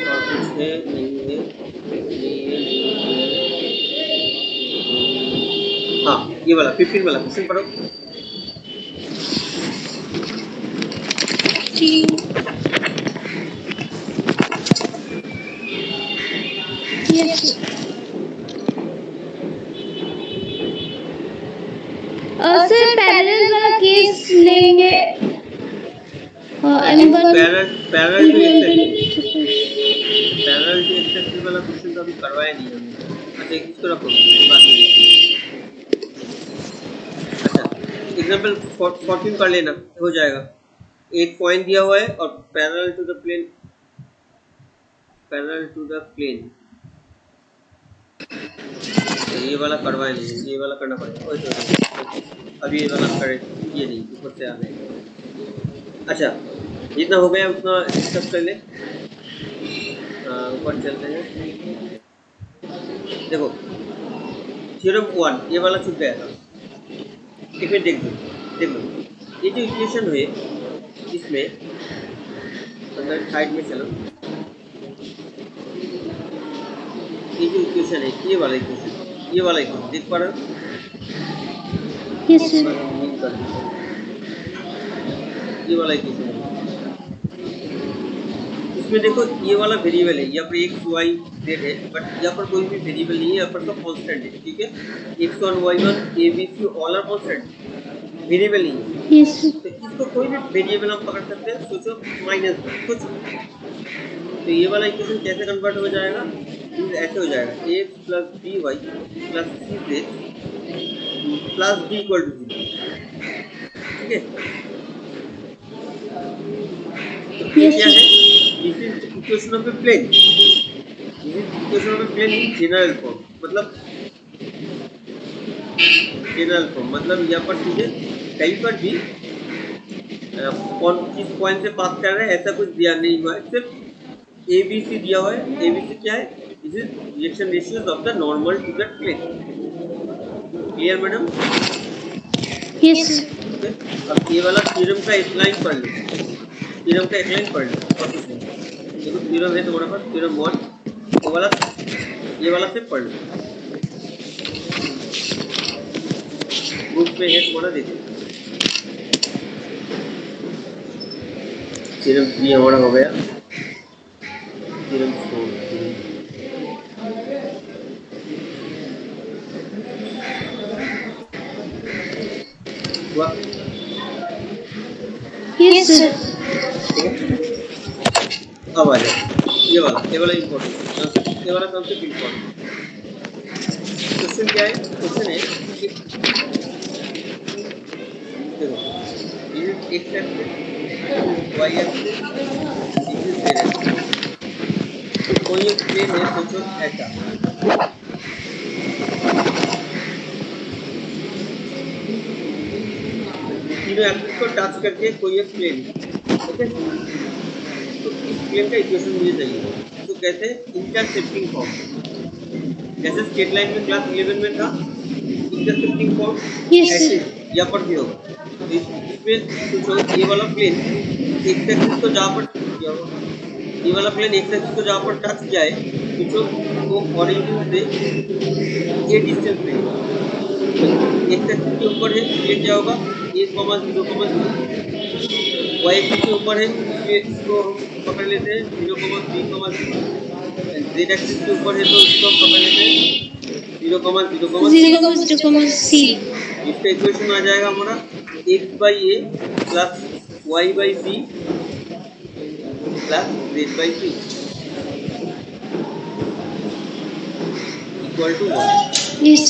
और कुछ है नहीं है, हाँ ये वाला 15 वाला क्वेश्चन पढ़ो। Yes sir. पैरेलल वाला केस लेंगे। पैरेलल टू एक्स वाला क्वेश्चन तो अभी करवाया नहीं हमने। अच्छा इसको रखो बात में। अच्छा एग्जाम्पल 14 कर लेना, हो जाएगा। एक पॉइंट दिया हुआ है और पैरेलल टू द प्लेन, ये वाला करवाए नहीं, ये वाला करना पड़ेगा। अभी ये वाला करेक्ट, ये नहीं, ऊपर से आ गए। अच्छा, जितना हो गया उतना डिस्कस कर ले। ऊपर चलते हैं। देखो थ्योरम 1 ये वाला छूट गया था। एक मिनट देख लो, ये जो इक्वेशन हुए इसमें अंदर साइड में चलो, ये जो इक्वेशन है ये वाला इक्वेशन देख पा रहे हो? Yes sir. ये वाला इक्वेशन है। इसमें देखो ये वाला वेरिएबल है, यहाँ पर एक्स वाई जेड है, बट यहाँ पर कोई भी वेरिएबल नहीं है, यहाँ पर सब कांस्टेंट है। ठीक है, x1 y1 a b c all are constant, variable नहीं है। Yes sir. तो इसको कोई भी वेरिएबल हम पकड़ सकते हैं। सोचो माइनस कुछ, तो ये वाला इक्वेशन कैसे कन्वर्ट हो जाएगा? ऐसे हो जाएगा x plus b y plus c z plus d equal to 0। ठीक है, तो ये क्या है? This is equation of a plane, equation of a plane in general form, मतलब यहाँ पर चीजें कहीं पर भी कौन किस पॉइंट से पास कर रहे हैं ऐसा कुछ दिया नहीं हुआ है, सिर्फ ए बी सी दिया हुआ है। ए बी सी क्या है? This is reaction ratios of the normal to the plane. Clear madam? Yes sir. अब ये वाला थ्योरम का एक लाइन पढ़ लो, थ्योरम का एक लाइन पढ़ लो और कुछ नहीं। देखो थ्योरम है तुम्हारे पास, थ्योरम 1 ये वाला से पढ़ लो, बुक में है तुम्हारा, देखो थ्योरम 3 हमारा हो गया। थ्योरम 4 हुआ। Yes sir. अब आ जाए ये वाला इम्पोर्टेंट, ये वाला कॉन्सेप्ट इम्पोर्टेंट। क्वेश्चन क्या है? क्वेश्चन है कि देखो ये x axis, y axis, this is z axis. तो कोई एक प्लेन है, सोचो ऐसा, तीनों एक्सिस को टच करके कोई एक प्लेन, ओके। तो इस प्लेन का इक्वेशन मुझे चाहिए। तो कैसे? इंटरसेप्टिंग फॉर्म, जैसे स्ट्रेट लाइन में क्लास 11 में था इंटरसेप्टिंग फॉर्म, ऐसे यहाँ पर भी होगा। तो इसमें सोचो ये वाला प्लेन एक्स एक्सिस को जहाँ पर ये वाला प्लेन एक्स एक्सिस को जहाँ पर टच जाए, सोचो वो ओरिजिन से ये डिस्टेंस पे एक्स एक्सिस के ऊपर है, ये क्या होगा? 1,0,0, वाई एक्सिस के ऊपर है, इसको पकड़ लेते हैं 0,3,0। जेड एक्सिस के ऊपर है तो इसको पकड़ लेते हैं 0,0,c। इसका इक्वेशन आ जाएगा हमारा x by a plus y by b plus z by c equal to 1। Yes.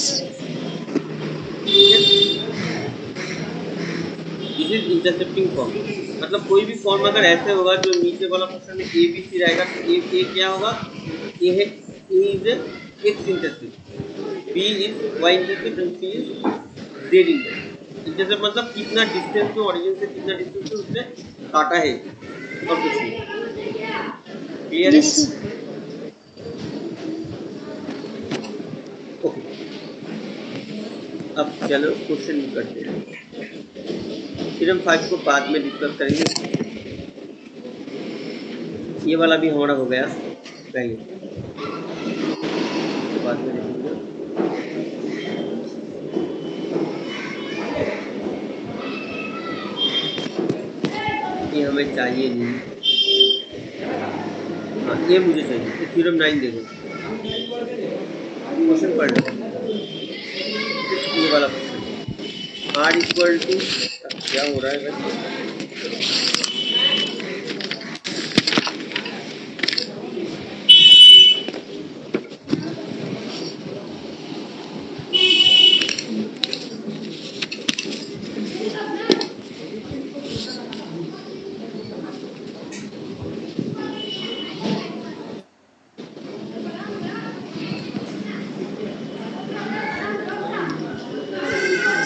This is intercepting form, मतलब कोई भी फॉर्म अगर ऐसे होगा जो नीचे वाला पोर्शन में ए बी सी रहेगा, तो ए क्या होगा? ए है, a is x intercept, b is y intercept and c is z intercept. Intercept मतलब कितना डिस्टेंस में ओरिजिन से कितना डिस्टेंस में उसने काटा है और कुछ नहीं। क्लियर है? ओके, अब चलो क्वेश्चन करते हैं। थ्योरम 5 को बाद में डिस्कस करेंगे। ये वाला भी हमारा हो गया पहले, बाद में देखेंगे। ये हमें चाहिए नहीं, हाँ ये मुझे चाहिए। तो थ्योरम 9 देखो, क्वेश्चन पढ़ लो। ये वाला क्वेश्चन r इक्वल टू, क्या हो रहा है भाई?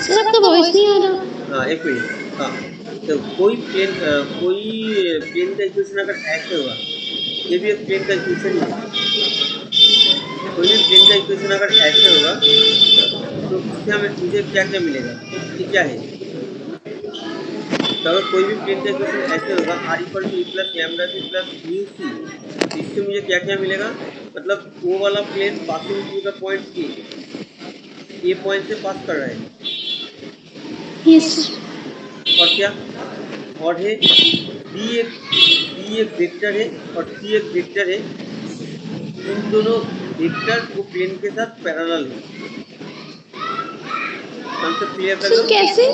सर आपका वॉइस नहीं आ रहा। हाँ एक मिनट। हाँ, तो कोई प्लेन का इक्वेशन अगर ऐसे होगा, ये भी एक प्लेन का इक्वेशन ही है। कोई भी प्लेन का इक्वेशन अगर ऐसे होगा तो उससे हमें मुझे क्या क्या मिलेगा, ये क्या है? तो अगर कोई भी प्लेन का इक्वेशन ऐसे होगा r equal to e plus lambda c plus mu c, तो इससे मुझे क्या क्या मिलेगा? मतलब वो वाला plane passing through the point a point से पास कर रहा है। यस और क्या? और है बी एक वेक्टर है और सी एक वेक्टर है। इन दोनों वेक्टर वो प्लेन के साथ पैरेलल है। कंसेप्ट क्लियर कर लो। सर कैसे?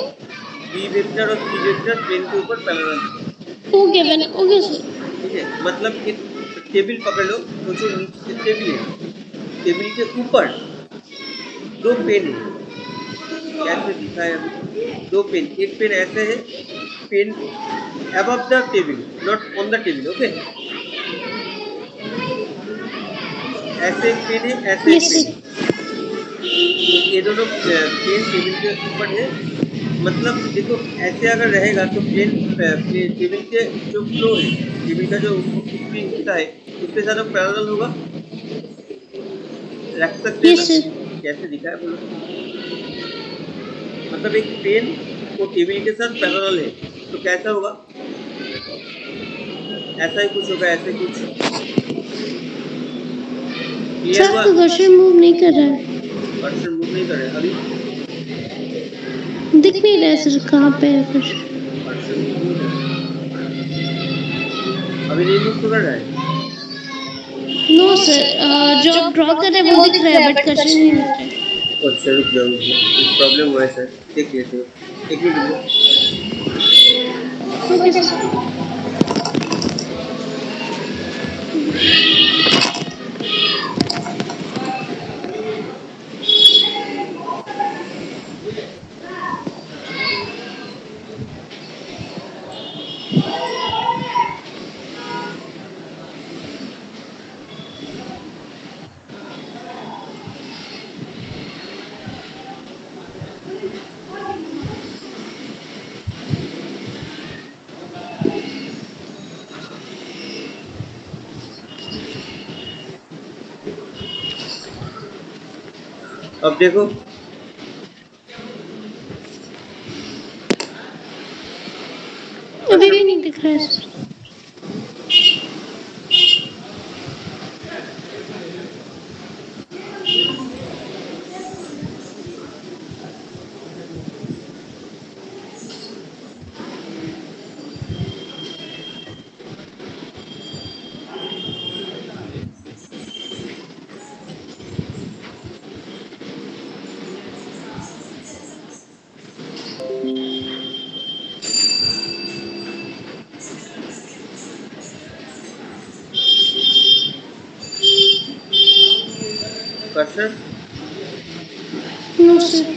बी वेक्टर और सी वेक्टर प्लेन के ऊपर पैरेलल है। ओके मैंने ओके सर। ठीक है, मतलब एक टेबल पकड़ लो, तो जो नीचे टेबल है, टेबल के ऊपर दो पेन है। कैसे दिखा है अभी? दो पेन, एक पेन ऐसे है, pen above the table, not on the table, okay? ऐसे एक पेन है, ऐसे एक यस पेन सर। है। तो ये दोनों पेन टेबल के ऊपर है। मतलब देखो ऐसे अगर रहेगा तो टेबल के जो फ्लो है, टेबल का जो ऊपरी हिस्सा है, उसके साथ पैरेलल होगा। रख सकते हैं ना? Yes sir. कैसे दिखा है बोलो? मतलब एक पेन वो टेबल के साथ पैरेलल है, तो कैसा होगा? ऐसा ही कुछ होगा, ऐसे कुछ। क्लियर सर हुआ? आपका कर्सर मूव नहीं कर रहा है। कर्सर मूव नहीं कर रहे अभी। दिख नहीं रहा है सर कहाँ पे है कर्सर। कर्सर मूव नहीं कर रहा, अभी नहीं मूव तो कर रहा है। नो सर जो आप ड्रॉ कर रहे हैं वो दिख रहा है बट कर्सर नहीं दिख रहा है। अच्छा रुक जाओ, कुछ प्रॉब्लम हुआ है सर, देख लेते हो। एक मिनट रुको। Okay sir. अब देखो, अभी भी नहीं दिख रहा है सर। Cursor no sir.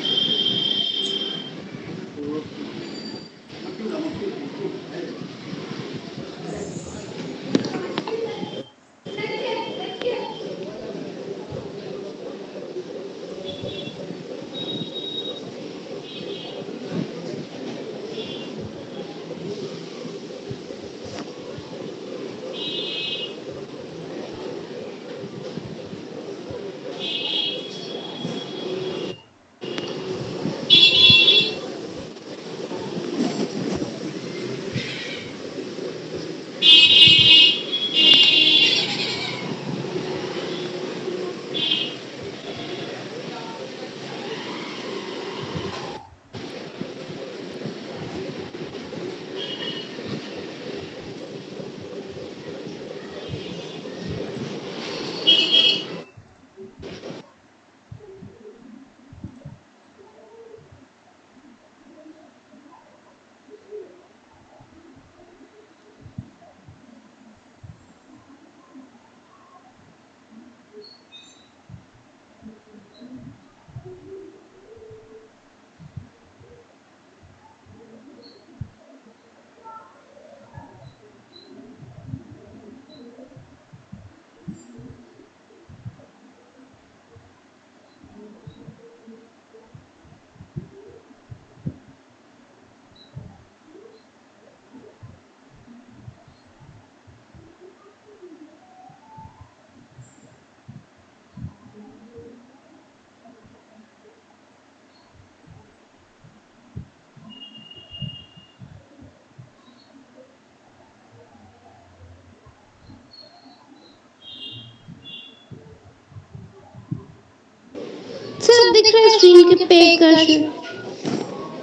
दिख रहा है स्क्रीन के पे कर्सर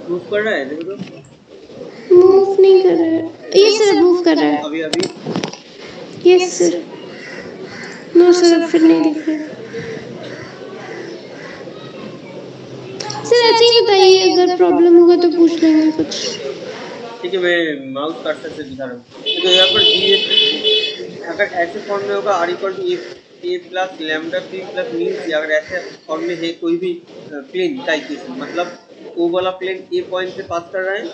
मूव कर रहा है, देखो तो मूव नहीं कर रहा है। ये सर मूव कर रहा है। अभी अभी यस सर। नो सर अब फिर नहीं दिख रहा है। सर ऐसे ही बताइए, अगर प्रॉब्लम होगा तो पूछ लेंगे कुछ। ठीक है, मैं माउस कर्सर से दिखा रहा हूँ। तो यहाँ पर जी अगर ऐसे फॉर्म में होगा r equal to a plus lambda b plus mu c, अगर ऐसे फॉर्म में है कोई भी प्लेन का इक्वेशन, मतलब ओ वाला प्लेन ए पॉइंट से पास कर रहा है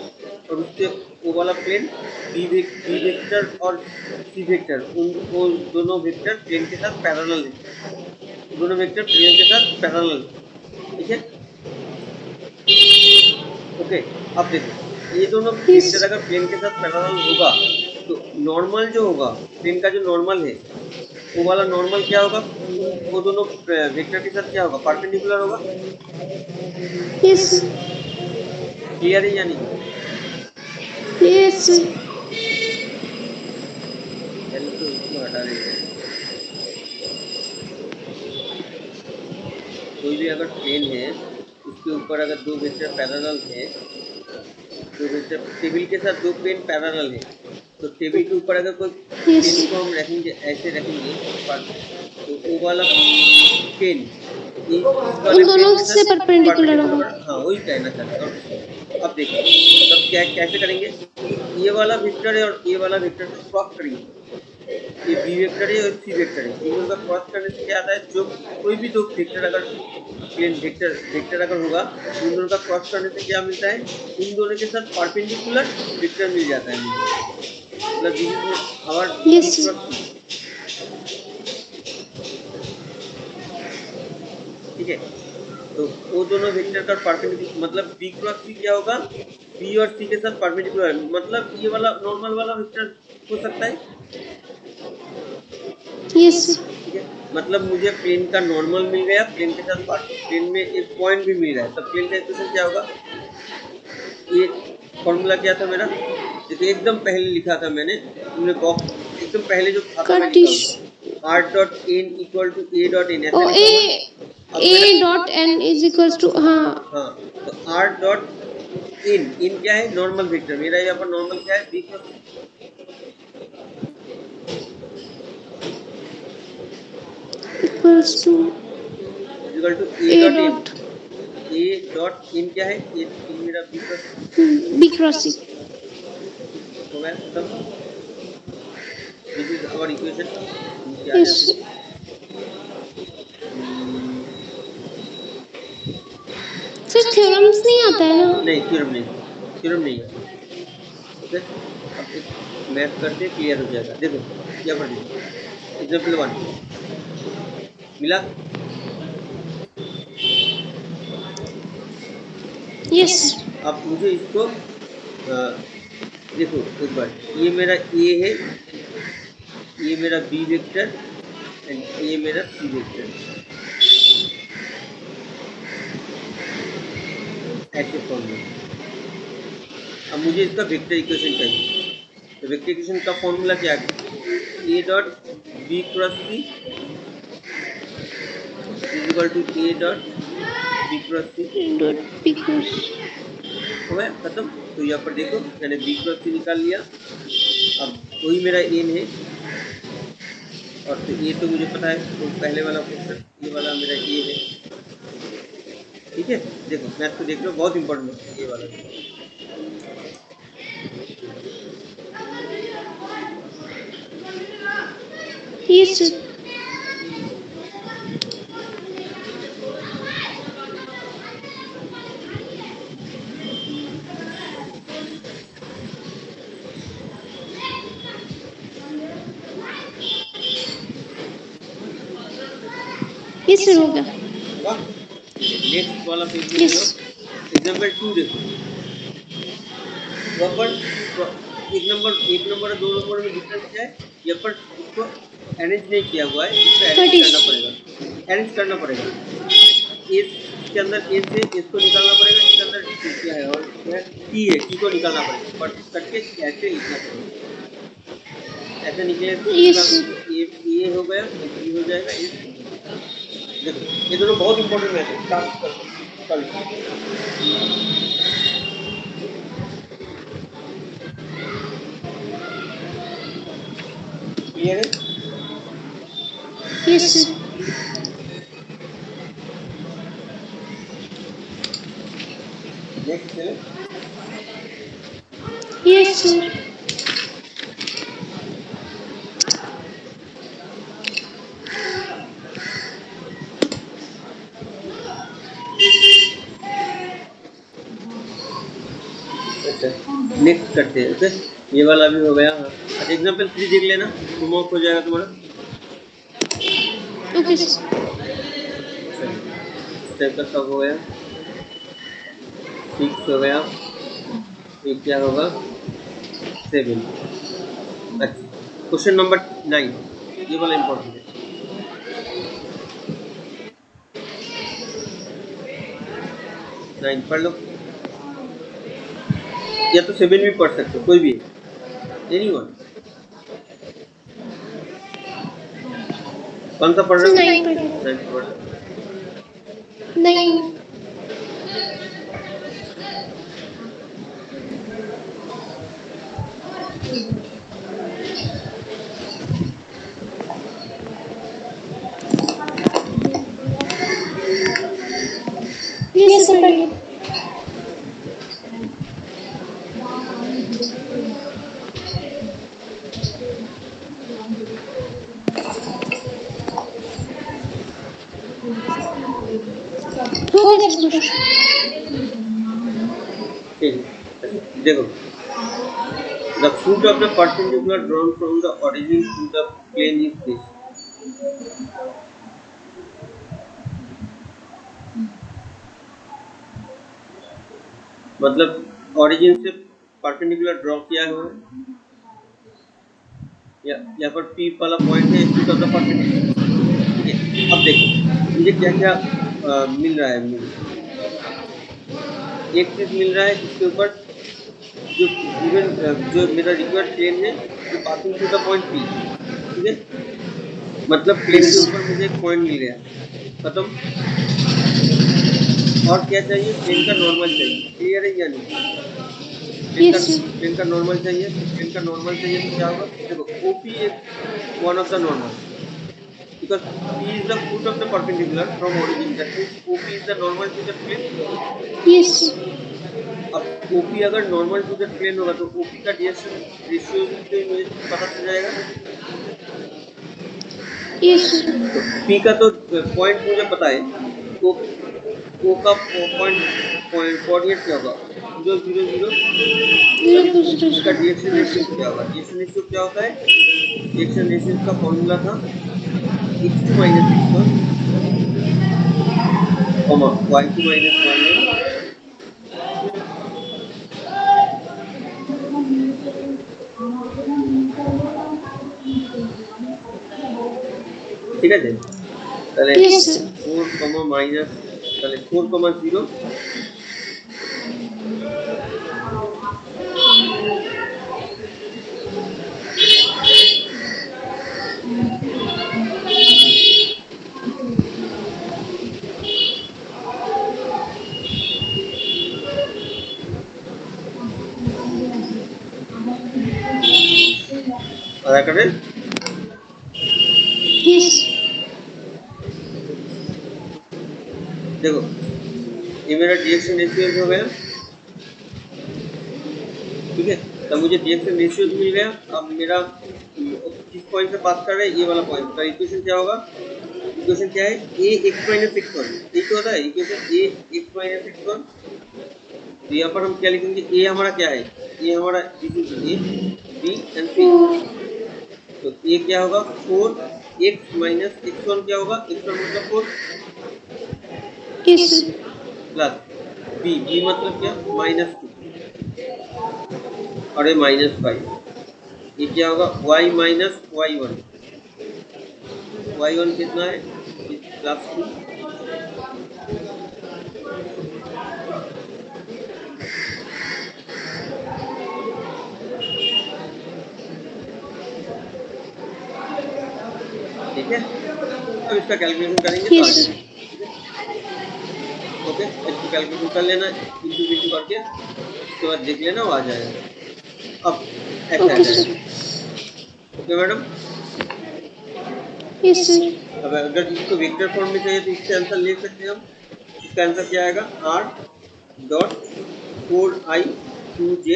और उसके ओ वाला प्लेन बी वेक्टर और सी वेक्टर, वो दोनों वेक्टर प्लेन के साथ पैरेलल है, दोनों वेक्टर प्लेन के साथ पैरेलल, ठीक है। ओके, अब देखो ये दोनों वेक्टर अगर प्लेन के साथ पैरेलल होगा तो नॉर्मल जो होगा, प्लेन का जो नॉर्मल है वो वाला नॉर्मल क्या होगा, वो दोनों वेक्टर के साथ क्या होगा, परपेंडिकुलर होगा। यस क्लियर है या नहीं? यस पहले तो इसको हटा देते हैं। कोई भी अगर प्लेन है उसके ऊपर अगर दो वेक्टर पैरेलल है, दो वेक्टर टेबल के साथ दो प्लेन पैरेलल है, तो टेबल के ऊपर अगर कोई यस पेन को हम रखेंगे, ऐसे रखेंगे तो वो वाला पेन इस वाले उन पेन दोनों के से साथ परपेंडिकुलर परपेंडिकुलर होगा। होगा। हाँ, वही कहना चाहते हैं और कुछ नहीं। अब देखो तब क्या कैसे करेंगे, ये वाला वेक्टर है और ये वाला वेक्टर को क्रॉस करेंगे, ये बी वेक्टर है और सी वेक्टर है, इन दोनों का क्रॉस करने से क्या आता है, जो कोई भी दो वेक्टर अगर प्लेन वेक्टर वेक्टर अगर होगा तो इन दोनों का क्रॉस करने से क्या मिलता है, इन दोनों के साथ परपेंडिकुलर वेक्टर मिल जाता है मुझे, मतलब this is our b yes cross c, ठीक है। तो वो दोनों वेक्टर का परपेंडिकुलर मतलब बी क्रॉस सी क्या होगा, बी और सी के साथ परपेंडिकुलर, मतलब ये वाला नॉर्मल वाला वेक्टर हो सकता है, यस ठीक है। मतलब मुझे प्लेन का नॉर्मल मिल गया, प्लेन के साथ प्लेन में एक पॉइंट भी मिल रहा है, तब प्लेन का इक्वेशन क्या होगा, ये फॉर्मूला क्या था मेरा, देखिए एकदम पहले लिखा था मैंने, तुमने बॉक्स एकदम पहले जो था मैं लिखा कटिश हूँ, r dot n equal to a dot n, ओ ऐसा लिखा हुआ है। अब मेरा a dot n is equals to हाँ हाँ, तो आर डॉट इन क्या है, नॉर्मल वेक्टर, मेरा यहाँ पर नॉर्मल क्या है, b cross equals to equal to a a dot n, dot a dot n क्या है, ये इन मेरा b cross b cross c. हो गया खत्म। दिस इज आवर इक्वेशन, नीचे आ यस जाते हैं। सर थ्योरम्स नहीं आता है ना। नहीं, थ्योरम नहीं है। ओके, अब एक मैथ करते क्लियर हो जाएगा। देखो यहाँ पर देखो एग्जाम्पल 1 मिला, यस अब मुझे इसको देखो एक बार, ये मेरा ए है, ये मेरा बी वेक्टर एंड ये मेरा सी वेक्टर, ऐसे फॉर्म में। अब मुझे इसका वेक्टर इक्वेशन चाहिए, तो वेक्टर इक्वेशन का फॉर्मूला क्या है, a dot b cross c is equal to a dot b cross c, dot b cross हो गया खत्म। तो यहाँ पर देखो मैंने बी क्रॉस सी निकाल लिया, अब वही मेरा एन है और तो ये तो मुझे पता है, तो पहले वाला क्वेश्चन ये वाला मेरा ए है, ठीक है। देखो मैथ को देख लो, बहुत इंपॉर्टेंट है ये वाला। यस यस सर हो गया। होगा, नेक्स्ट वाला पेज में यस चलो, एग्जाम्पल 2 देखो, यहाँ पर एक नंबर और 2 नंबर में डिफरेंस क्या है, यहाँ पर इसको अरेंज नहीं किया हुआ है, इसको अरेंज करना पड़ेगा, अरेंज करना पड़ेगा। इसके अंदर ए से इसको निकालना पड़ेगा, इसके अंदर टी क्या है और जो है टी है, टी को निकालना पड़ेगा, पर करके ऐसे लिखना पड़ेगा, ऐसे निकले तो यस ये हो गया, ये बी हो जाएगा, ये सी हो जाएगा। देखो ये दोनों बहुत इंपॉर्टेंट मैथ है, स्टार्ट करते हैं। क्लियर है? Yes, sir. नेक्स्ट चले। Yes, sir. अच्छा नेक्स्ट करते हैं। ओके ये वाला भी हो गया। अच्छा एग्जाम्पल 3 देख लेना, होम वर्क हो जाएगा तुम्हारा। Okay, sir. चलिए स्टेप का सब हो गया, 6 हो गया, ये क्या होगा 7। अच्छा क्वेश्चन नंबर 9, ये वाला इम्पोर्टेंट है। 9 पढ़ लो, या तो 7 भी पढ़ सकते हो, कोई भी एनीवन। कौन सा पढ़ रहे हो? 9 पढ़। 9 पढ़ लो। 9. Yes, sir. पढ़िए। हो गया सर। ठीक है देखो, the foot of the perpendicular drawn from the origin to the plane is this। मतलब origin से perpendicular ड्रॉ किया है, यहाँ पर P वाला पॉइंट है, foot of the perpendicular। ठीक है अब देखो मुझे क्या क्या मिल रहा है। मुझे एक चीज मिल रहा है इसके ऊपर, जो गिवन जो मेरा रिक्वायर्ड प्लेन है जो passing through the point P। ठीक है मतलब प्लेन के ऊपर मुझे एक पॉइंट मिल गया, खत्म। और क्या चाहिए? प्लेन का नॉर्मल चाहिए। क्लियर है या नहीं? Yes, sir. प्लेन का नॉर्मल चाहिए। प्लेन का नॉर्मल चाहिए तो क्या होगा? देखो OP is one of the normal because P is the foot of the perpendicular from origin, that means OP is the normal to the plane। Yes, sir. अब OP अगर normal to the plane होगा तो OP का direction ratio से मुझे पता चल जाएगा। Yes, sir. तो P का तो पॉइंट मुझे पता है, तो O का पॉइंट कोऑर्डिनेट क्या होगा? 0 0 0। 0 0 इसका डायरेक्शन रेशियो क्या होगा? डायरेक्शन रेशियो क्या होता है? डायरेक्शन रेशियो का फॉर्मूला था x2 - x1, y2 - y1। ঠিক আছে তাহলে Yes, sir. 4 মাইনাস, তাহলে 4 0। আধার কার্ডের Yes. देखो ये मेरा डायरेक्शन रेशियो हो गया। ठीक है तब मुझे डायरेक्शन रेशियो मिल गया। अब मेरा किस पॉइंट से पास कर रहा है? ये वाला पॉइंट। तो इक्वेशन क्या होगा? इक्वेशन क्या है? a x - x1। ये क्या होता है? Equation a x - x1। तो यहाँ पर हम क्या लिखेंगे? a हमारा क्या है? a हमारा this is a b and c। तो a क्या होगा? 4x - x1 क्या होगा? x1 मतलब 4 Yes, sir. प्लस b मतलब क्या? -2 और ये -5। ये क्या होगा? y - y1। y1 कितना है? +2। ठीक है अब इसका कैलकुलेशन करेंगे तो आ Yes, sir. जाएगा। तो ओके, इसको कैलकुलेशन कर लेना इंटू बिंटू करके, उसके बाद देख लेना वो आ जाएगा। अब ऐसा आ ओके जाएगा। Sir. Okay madam. Yes sir. अब अगर इसको वेक्टर फॉर्म में चाहिए तो इसका आंसर लिख सकते हैं हम। इसका आंसर क्या आएगा, r dot 4i2j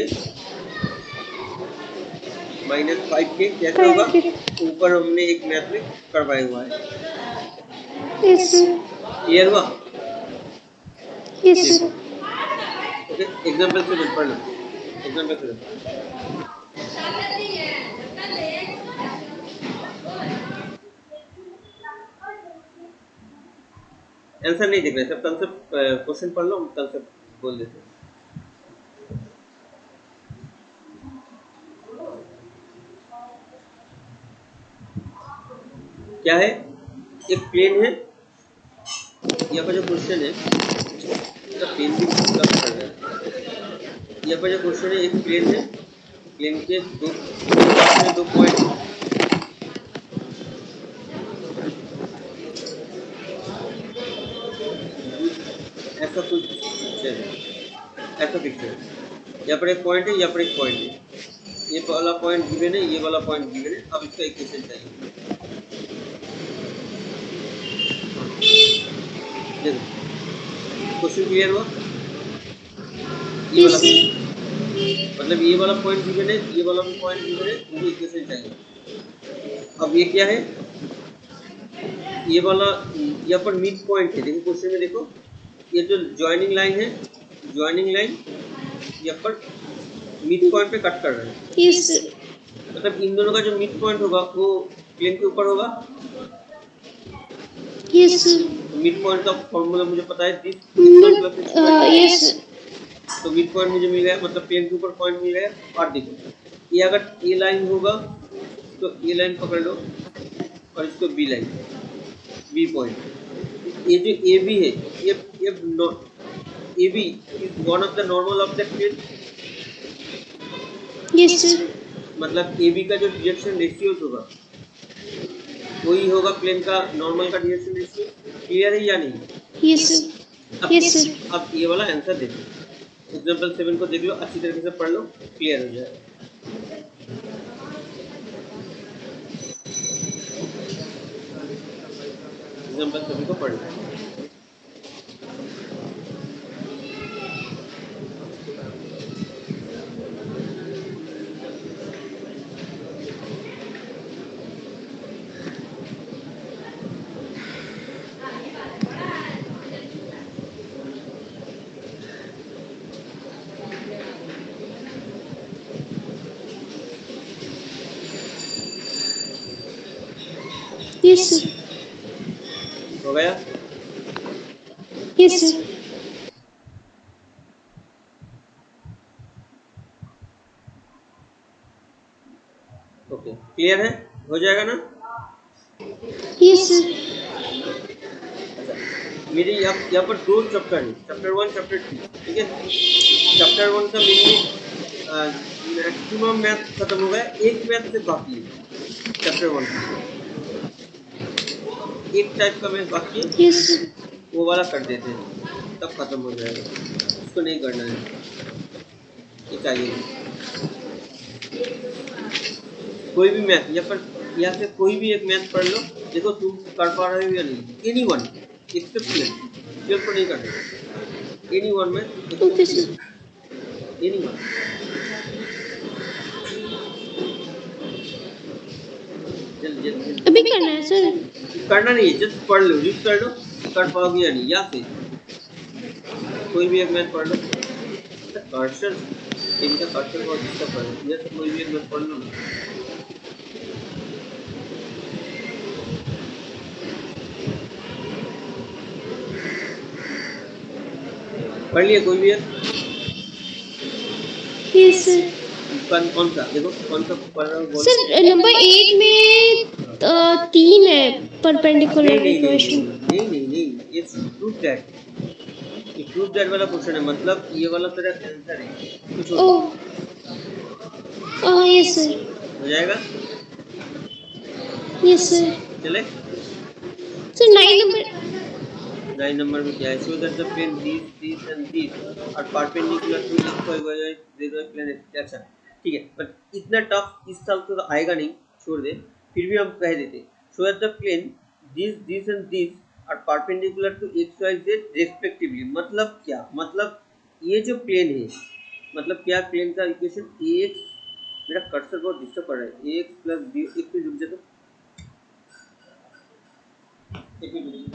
minus 5k। कैसे होगा, ऊपर हमने एक मैथ में करवाया हुआ है। Yes sir. क्लियर हुआ? Yes sir. ओके, एग्जांपल से पढ़ लो। एग्जांपल से आंसर नहीं दिख रहा है, सब कंसेप्ट क्वेश्चन पढ़ लो, हम कंसेप्ट बोल देते हैं। क्या है, एक प्लेन है, यहाँ पर जो क्वेश्चन है इसका प्लेन भी कम कर रहा है। यहाँ पर जो क्वेश्चन है, एक प्लेन है, प्लेन के दो पॉइंट, ऐसा कुछ पिक्चर है, ऐसा पिक्चर है। यहाँ पर एक पॉइंट है, यहाँ पर एक पॉइंट है, ये वाला पॉइंट गिवन है, ये वाला पॉइंट गिवन है। अब इसका इक्वेशन चाहिए। क्वेश्चन क्लियर हुआ? ये वाला मतलब ये वाला पॉइंट गिवन है, ये वाला भी पॉइंट गिवन है, मुझे इक्वेशन चाहिए। अब ये क्या है, ये वाला यहाँ पर मिड पॉइंट है। देखो क्वेश्चन में, देखो ये जो ज्वाइनिंग लाइन है, ज्वाइनिंग लाइन यहाँ पर मिड पॉइंट पे कट कर रहे हैं। यस। मतलब इन दोनों का जो मिड पॉइंट होगा वो प्लेन के ऊपर होगा। यस। मिड पॉइंट का फॉर्मूला मुझे पता है, यस। तो मिड पॉइंट मुझे मिल गया, मतलब प्लेन के ऊपर पॉइंट मिल गया। और देखो ये अगर ए लाइन होगा तो ए लाइन पकड़ लो, और इसको बी लाइन, बी पॉइंट। ये जो ए बी है, a b is one of the normal of the plane. Yes sir. मतलब ए बी का जो डिरेक्शन रेशियो होगा वही होगा प्लेन का नॉर्मल का डिरेक्शन रेशियो। क्लियर है या नहीं? Yes sir. Yes sir. अब ये वाला आंसर देखो, एग्जांपल 7 को देख लो, अच्छी तरीके से पढ़ लो, क्लियर हो जाएगा। एग्जांपल 7 को पढ़ लो। Yes sir. हो गया? Yes sir. ओके, क्लियर है? हो जाएगा ना? Yes sir. मेरे यहाँ पर दो चैप्टर है, चैप्टर 1 चैप्टर 2, ठीक है। चैप्टर 1 का मैक्सिमम मैथ खत्म हो गया, एक मैथ से बाकी है चैप्टर 1 का, एक टाइप का मैथ बाकी है। Yes sir. वो वाला कर देते हैं, तब खत्म हो जाएगा, उसको नहीं करना है, ये चाहिए। कोई भी मैथ यहाँ से कोई भी एक मैथ पढ़ लो, देखो तुम कर पा रहे हो या नहीं। एनी वन एक्सेप्ट ट्वेल्व को नहीं करना, एनी वन में, एनी वन। जल्दी अभी करना है सर? करना नहीं है, जस्ट पढ़ लो, रीड कर लो, कर पाओगे या नहीं। या फिर कोई भी एक मैथ पढ़ लो, कर्सर इनका कर्सर बहुत डिस्टर्ब कर रहा है, कोई भी एक मैथ पढ़ लो ना। पढ़ लिया कोई भी है? Yes sir. कौन सा, देखो कौन सा पढ़ रहा हूँ सर नंबर 8 में 3 है परपेंडिकुलर इक्वेशन। नहीं, ये प्रूफ दैट, ये प्रूफ दैट वाला क्वेश्चन है, मतलब ये वाला तेरा आंसर है कुछ और। Oh yes sir. हो जाएगा? Yes sir. चले सर 9 नंबर 9 नंबर में क्या है? Show that the plane this and this are perpendicular to x y y z y plane. अच्छा ठीक है, बट इतना टफ इस साल तो आएगा नहीं, छोड़ दे, फिर भी हम कह देते show that the plane this and this are perpendicular to x y z respectively. मतलब क्या? मतलब ये जो प्लेन है, मतलब क्या प्लेन का इक्वेशन एक्स, मेरा कर्सर बहुत डिस्टर्ब कर रहा है, एक्स प्लस बी, एक मिनट रुक जा तो, एक मिनट रुक जा।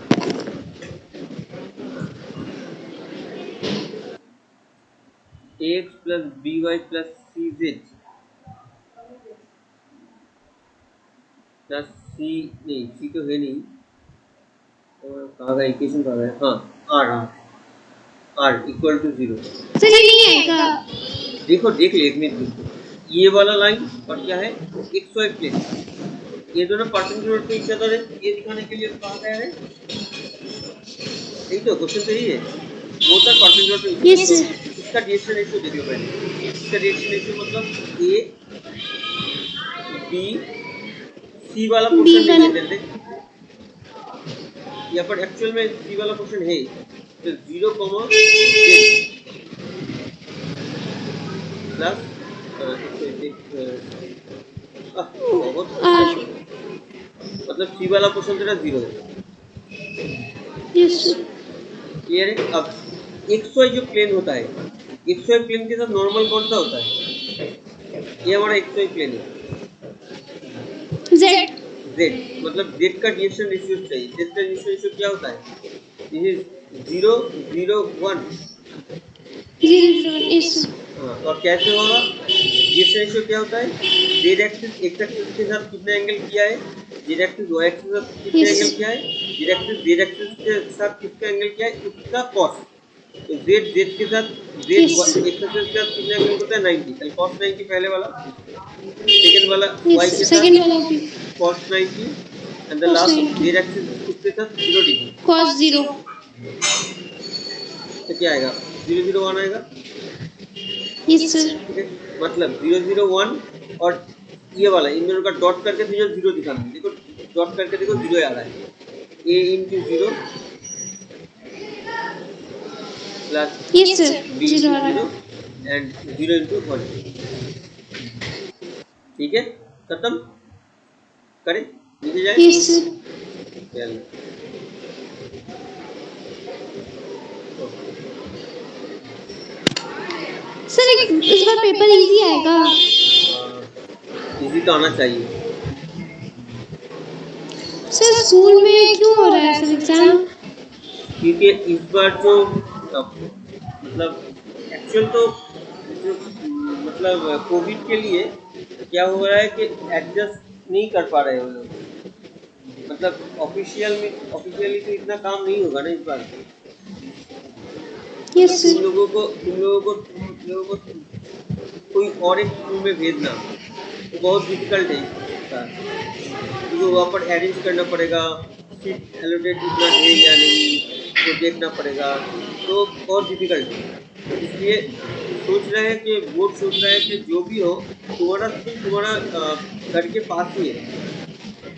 X plus b y plus c z plus c, नहीं सी तो है नहीं, कहाँ गया इक्वेशन, कहाँ गया? हाँ, r r r equal to 0। Sir ये नहीं आएगा। देखो देख ले, एक मिनट देखो, ये वाला लाइन और क्या है, एक्स वाई प्लेन, ये दोनों परपेंडिकुलर टू ईच अदर है, ये दिखाने के लिए कहा गया है, यही तो क्वेश्चन तो यही है, both are perpendicular to each yes other. Sir. इसका डायरेक्शन रेशियो देख लो पहले, इसका डायरेक्शन रेशियो मतलब ए बी सी वाला बी पोर्शन नहीं वाला है, देख यहाँ पर एक्चुअल में सी वाला पोर्शन है, तो 0 जेड प्लस बहुत आर। मतलब सी वाला पोर्शन तेरा 0 है, यस सर। क्लियर है? अब एक्स वाई जो प्लेन होता है, एक्स वाई प्लेन के साथ नॉर्मल कौन सा होता है? ये हमारा एक्स वाई प्लेन है, जेड। जेड, मतलब जेड का डायरेक्शन रेशियो चाहिए, जेड का डायरेक्शन रेशियो क्या होता है? This is 0 0 1। 0 0 yes sir. हाँ, और कैसे होगा? डायरेक्शन रेशियो क्या होता है? जेड एक्सिस एक्स एक्सिस के साथ कितने एंगल किया है, जेड एक्सिस वाई एक्सिस के साथ कितने यस एंगल किया है, जेड एक्सिस के साथ किसका एंगल किया है, उसका कॉस। तो जेड जेड के साथ जेड यस एक्सिस के साथ कितने एंगल होता है? 90, कल कॉस 90 पहले वाला, सेकंड वाला वाई यस के सेकंड साथ वाला भी cos 90 and the cos last 90 z axis किसके साथ 0 डिग्री। cos 0 तो क्या आएगा? 0 0 1 आएगा, यस सर। ठीक है, मतलब 0 0 1 और ये वाला इन दोनों का डॉट करके तो 0 दिखाना, देखो डॉट करके देखो 0 आ रहा है, a into 0 plus yes sir b 0 into आ रहा 0 है। and 0 into 1। ठीक है, खत्म, करें, नीचे जाए, यस सर। चल सर इस बार पेपर इजी आएगा। इजी तो आना चाहिए। सर स्कूल में क्यों हो रहा है सर एग्जाम? क्योंकि इस बार जो मतलब एक्चुअल तो जो मतलब कोविड के लिए क्या हो रहा है कि एडजस्ट नहीं कर पा रहे हो लोग, मतलब ऑफिशियली तो इतना काम नहीं होगा ना इस बार, यस सर। तुम लोगों को कोई और एक स्कूल में भेजना तो बहुत डिफिकल्ट है इसका, क्योंकि वहाँ पर अरेंज करना पड़ेगा, सीट एलोकेट इतना है या नहीं वो देखना पड़ेगा, तो बहुत डिफिकल्ट है। इसलिए सोच रहे हैं कि बोर्ड सोच रहा है कि जो भी हो तुम्हारा स्कूल तुम्हारा घर के पास ही है,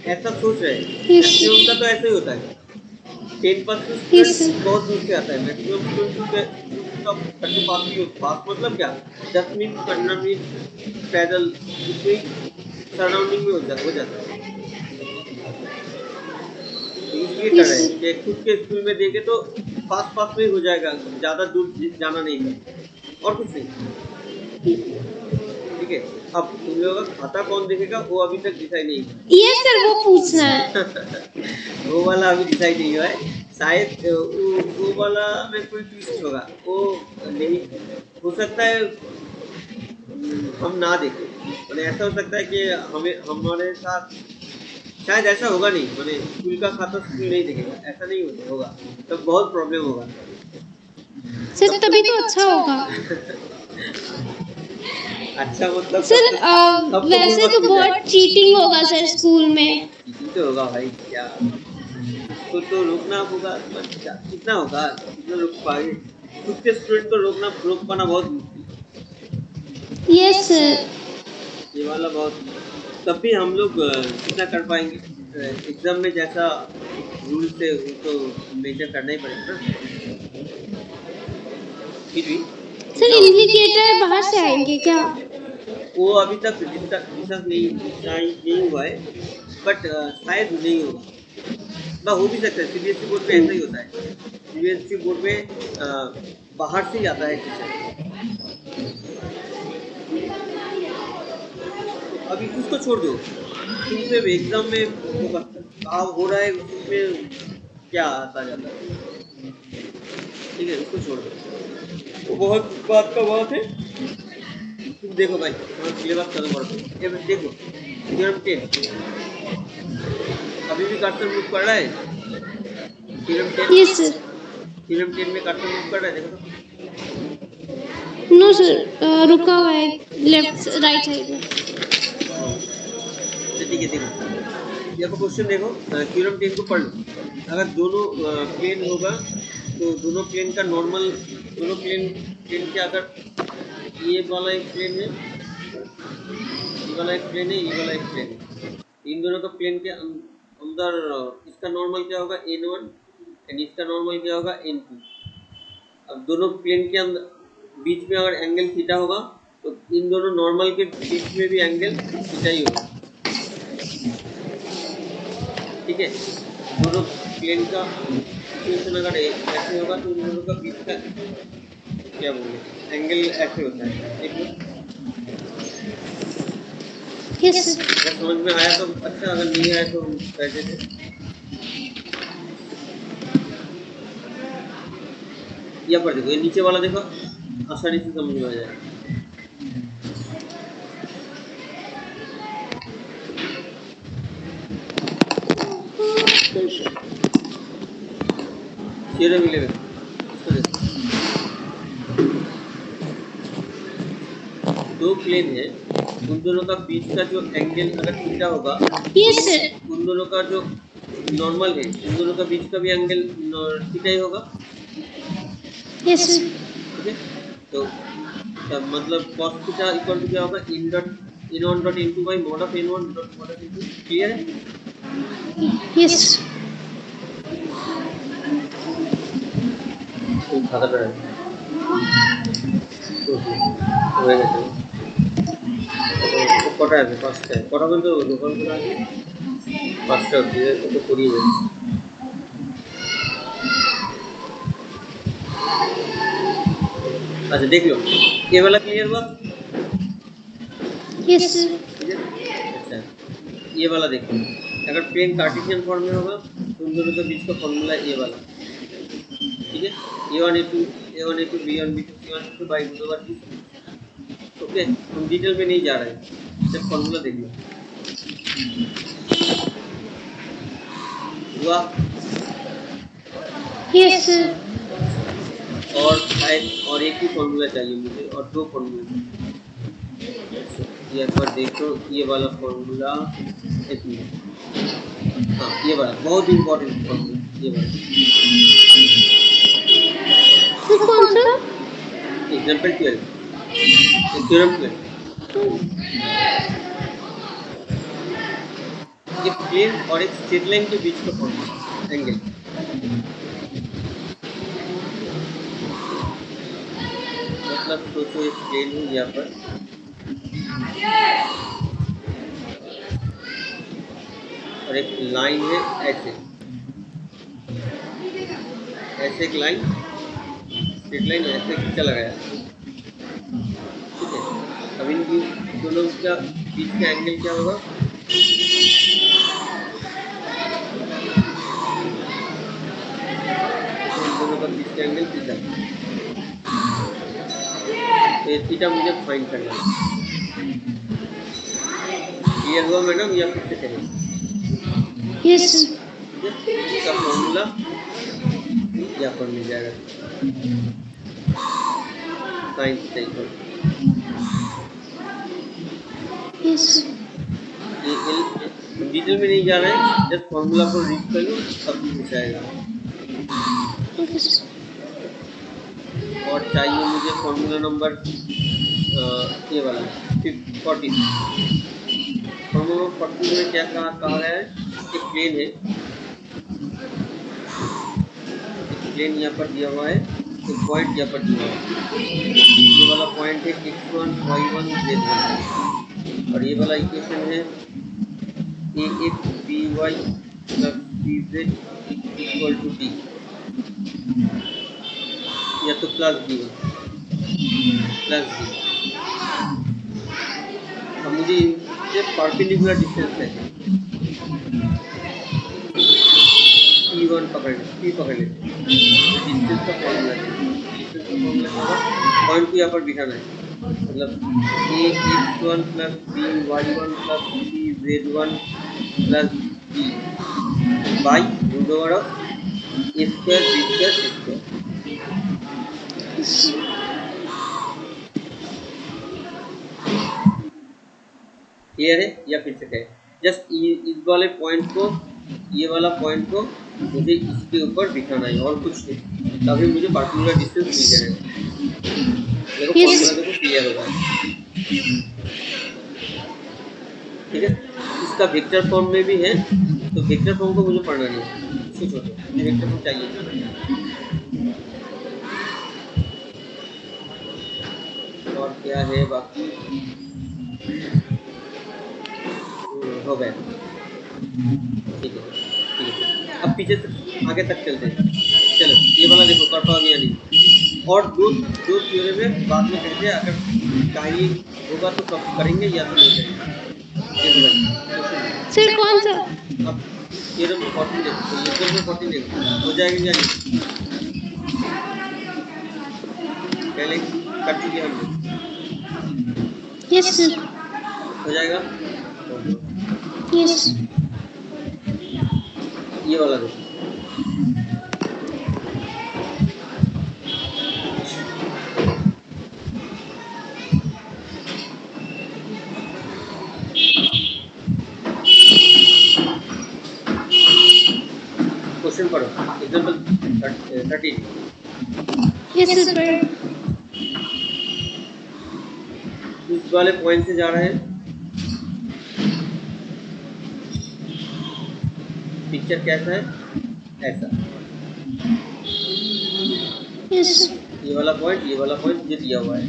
ऐसा सोच रहे हैं, यस मैक्सिमम का तो ऐसा ही होता है, 10% यस स्टूडेंट सर। बहुत दूर से आता है, मैक्सिमम स्टूडेंट का घर के पास ही हो, पास मतलब क्या 10 मिनट 15 मिनट पैदल इतनी सराउंडिंग में हो जाता है, तो इसलिए कर यस रहे हैं सर। कि खुद के स्कूल में देखे तो पास पास में ही हो जाएगा, ज़्यादा दूर जाना नहीं है और कुछ नहीं, ठीक है। अब तुम लोगों का खाता कौन देखेगा वो अभी तक डिसाइड नहीं यस सर वो पूछना है। हुआ वो वाला अभी डिसाइड नहीं हुआ है, शायद वो वाला में कोई ट्विस्ट होगा, वो नहीं हो सकता है, हम ना देखें, मैंने ऐसा हो सकता है कि हमें हमारे साथ शायद ऐसा होगा नहीं, मैंने स्कूल का खाता स्कूल नहीं देखेगा, ऐसा नहीं होगा, तब बहुत प्रॉब्लम होगा। सर तभी तो अच्छा होगा। अच्छा मतलब सर तब तो वैसे गुलमत तो मिल बहुत जाए, चीटिंग होगा सर स्कूल में। चीटिंग तो होगा भाई, क्या इसको तो रोकना होगा, बट कितना होगा, कितना रोक पाएंगे, खुद के स्टूडेंट को रोक पाना बहुत मुश्किल है, यस सर। ये वाला बहुत, तब भी हम लोग कितना कर पाएंगे, एग्जाम में जैसा रूल से उनको मेजर करना ही पड़ेगा ना। फिर भी सर इंडिकेटर बाहर से आएंगे क्या? वो अभी तक डिस्कस नहीं हुआ है, बट शायद नहीं होगा, ना हो भी सकता है। सीबीएसई बोर्ड में ऐसा ही होता है। सीबीएसई बोर्ड में बाहर से ही आता है टीचर। तो अभी उसको छोड़ दो, तुमसे एग्जाम में होगा काम हो रहा है, उसमें क्या आता जाता है, ठीक है, उसको छोड़ दो। वो बहुत बात का बात है। तुम देखो भाई, तुम्हारा सिलेबस खत्म कर दो। ये देखो थ्योरम 10 अभी भी कर्सर मूव कर रहा है। Theorem 10, yes sir. थ्योरम 10 में कर्सर मूव कर रहा है, देखो नो सर, रुका हुआ है लेफ्ट राइट साइड में। तो ठीक है, देखो ये क्वेश्चन देखो, थ्योरम 10 को पढ़ लो। अगर दोनों प्लेन होगा तो दोनों प्लेन का नॉर्मल, दोनों प्लेन के अगर ये वाला एक प्लेन है, ये वाला एक प्लेन है, ये वाला एक प्लेन है, इन दोनों का प्लेन के अंदर इसका नॉर्मल क्या होगा n1 एंड इसका नॉर्मल क्या होगा n2। अब दोनों प्लेन के अंदर बीच में अगर एंगल थीटा होगा तो इन दोनों नॉर्मल के बीच में भी एंगल थीटा ही होगा, ठीक है। दोनों प्लेन का सिचुएशन अगर ऐसे होगा तो इन दोनों का बीच का क्या बोले एंगल ऐसे होता है, ठीक है। Yes sir. अगर समझ में आया तो अच्छा, अगर नहीं आया तो कह देते। या पर देखो, ये नीचे वाला देखो, आसानी से समझ में आ जाएगा। थ्योरम 11 इसको देखो, दो प्लेन है, उन दोनों का बीच का जो एंगल अगर थीटा होगा, यस सर। उन दोनों का जो नॉर्मल है, उन दोनों का बीच का भी एंगल थीटा ही होगा, यस सर। ठीक है। तो तब मतलब cos थीटा इक्वल टू क्या होगा n1 dot into bye mod of n1 dot mod of n2। Clear है? यस। तो खाता है তো হয়ে গেছে। কটা আছে? 5টায়। কটা পর্যন্ত দোকান খোলা আছে? 5টা অবধি। তো করিয়ে দেবে। अच्छा देख लो, ये वाला क्लियर हुआ? Yes sir. ठीक है। अच्छा ये वाला देखो, अगर प्लेन कार्टेशियन फॉर्म में होगा तो उन दोनों के बीच का फॉर्मूला ये वाला, ठीक है। a1 a2 b1 b2 c1 c2 by root over t। Okay, हम डिटेल में नहीं जा रहे हैं, सिर्फ फॉर्मूला देख लो। हुआ? Yes sir. और एक ही फॉर्मूला चाहिए मुझे, और दो फॉर्मूला। ये पर देखो, ये वाला फॉर्मूला, हाँ ये वाला बहुत इंपॉर्टेंट फॉर्मूला, ये वाला कौन सा? Example 12, theorem 12। ये प्लेन और एक स्ट्रेट लाइन के बीच का फॉर्मूला एंगल, मतलब सोचो एक प्लेन है यहाँ पर, और एक लाइन है ऐसे, ऐसे एक लाइन, स्ट्रेट लाइन ऐसे खींचा लगाया, ठीक है। अब इनकी दोनों का बीच का एंगल क्या होगा? दोनों का बीच का एंगल थीटा, तो ये थीटा मुझे फाइंड करना है। क्लियर हुआ मैडम या फिर से करें? यस। इसका फॉर्मूला यहाँ पर मिल जाएगा, साइन थीटा इक्वल, यस। ये डिटेल में नहीं जा रहे हैं, जस्ट फॉर्मूला को रीड कर लो, सब कुछ हो जाएगा। और चाहिए मुझे फॉर्मूला नंबर ये वाला 40। फॉर्मूला 40 में क्या कहा गया है? एक प्लेन है, प्लेन यहाँ पर दिया हुआ है, एक पॉइंट यहाँ पर दिया हुआ है। ये वाला पॉइंट है x1 y1 z1 और ये वाला इक्वेशन है ax by plus bz equal to d या तो प्लस dy प्लस डी। अब मुझे इनसे परपेंडिकुलर डिस्टेंस है P1 पकड़ लेते डिस्टेंस का फॉर्मूला है। डिस्टेंस का फॉर्मूला होगा पॉइंट को यहाँ पर बिठाना है, मतलब a x1 plus b y1 plus b z1 plus b by root over of a square b square c square. Clear है या फिर से कहें? जस्ट इस वाले पॉइंट को, ये वाला पॉइंट को मुझे इसके ऊपर बिठाना है और कुछ नहीं, तभी मुझे पार्टिकुलर डिस्टेंस मिल जाएगा। देखो फॉर्मूला देखो क्लियर होगा, ठीक है। इसका वेक्टर फॉर्म में भी है, तो वेक्टर फॉर्म को मुझे पढ़ना नहीं है, इसको छोड़ो, मुझे वेक्टर फॉर्म चाहिए। और क्या है बाकी हो गया, ठीक है। अब पीछे से आगे तक चलते हैं। चलो ये वाला देखो कर पाओगे या नहीं, और दो थ्योरम में बाद में कहते हैं अगर चाहिए होगा तो कब करेंगे या तो नहीं करेंगे। सर कौन सा? अब थ्योरम 14 देखो, थ्योरम 14 देखो हो जाएगा या नहीं, पहले कर चुके हम। Yes sir. हो जाएगा। यस। ये वाला देखो, क्वेश्चन पढ़ो, एग्जांपल 13। Yes sir. इस वाले पॉइंट से जा रहे हैं, पिक्चर कैसा है, ऐसा। यस। ये वाला पॉइंट ये दिया हुआ है,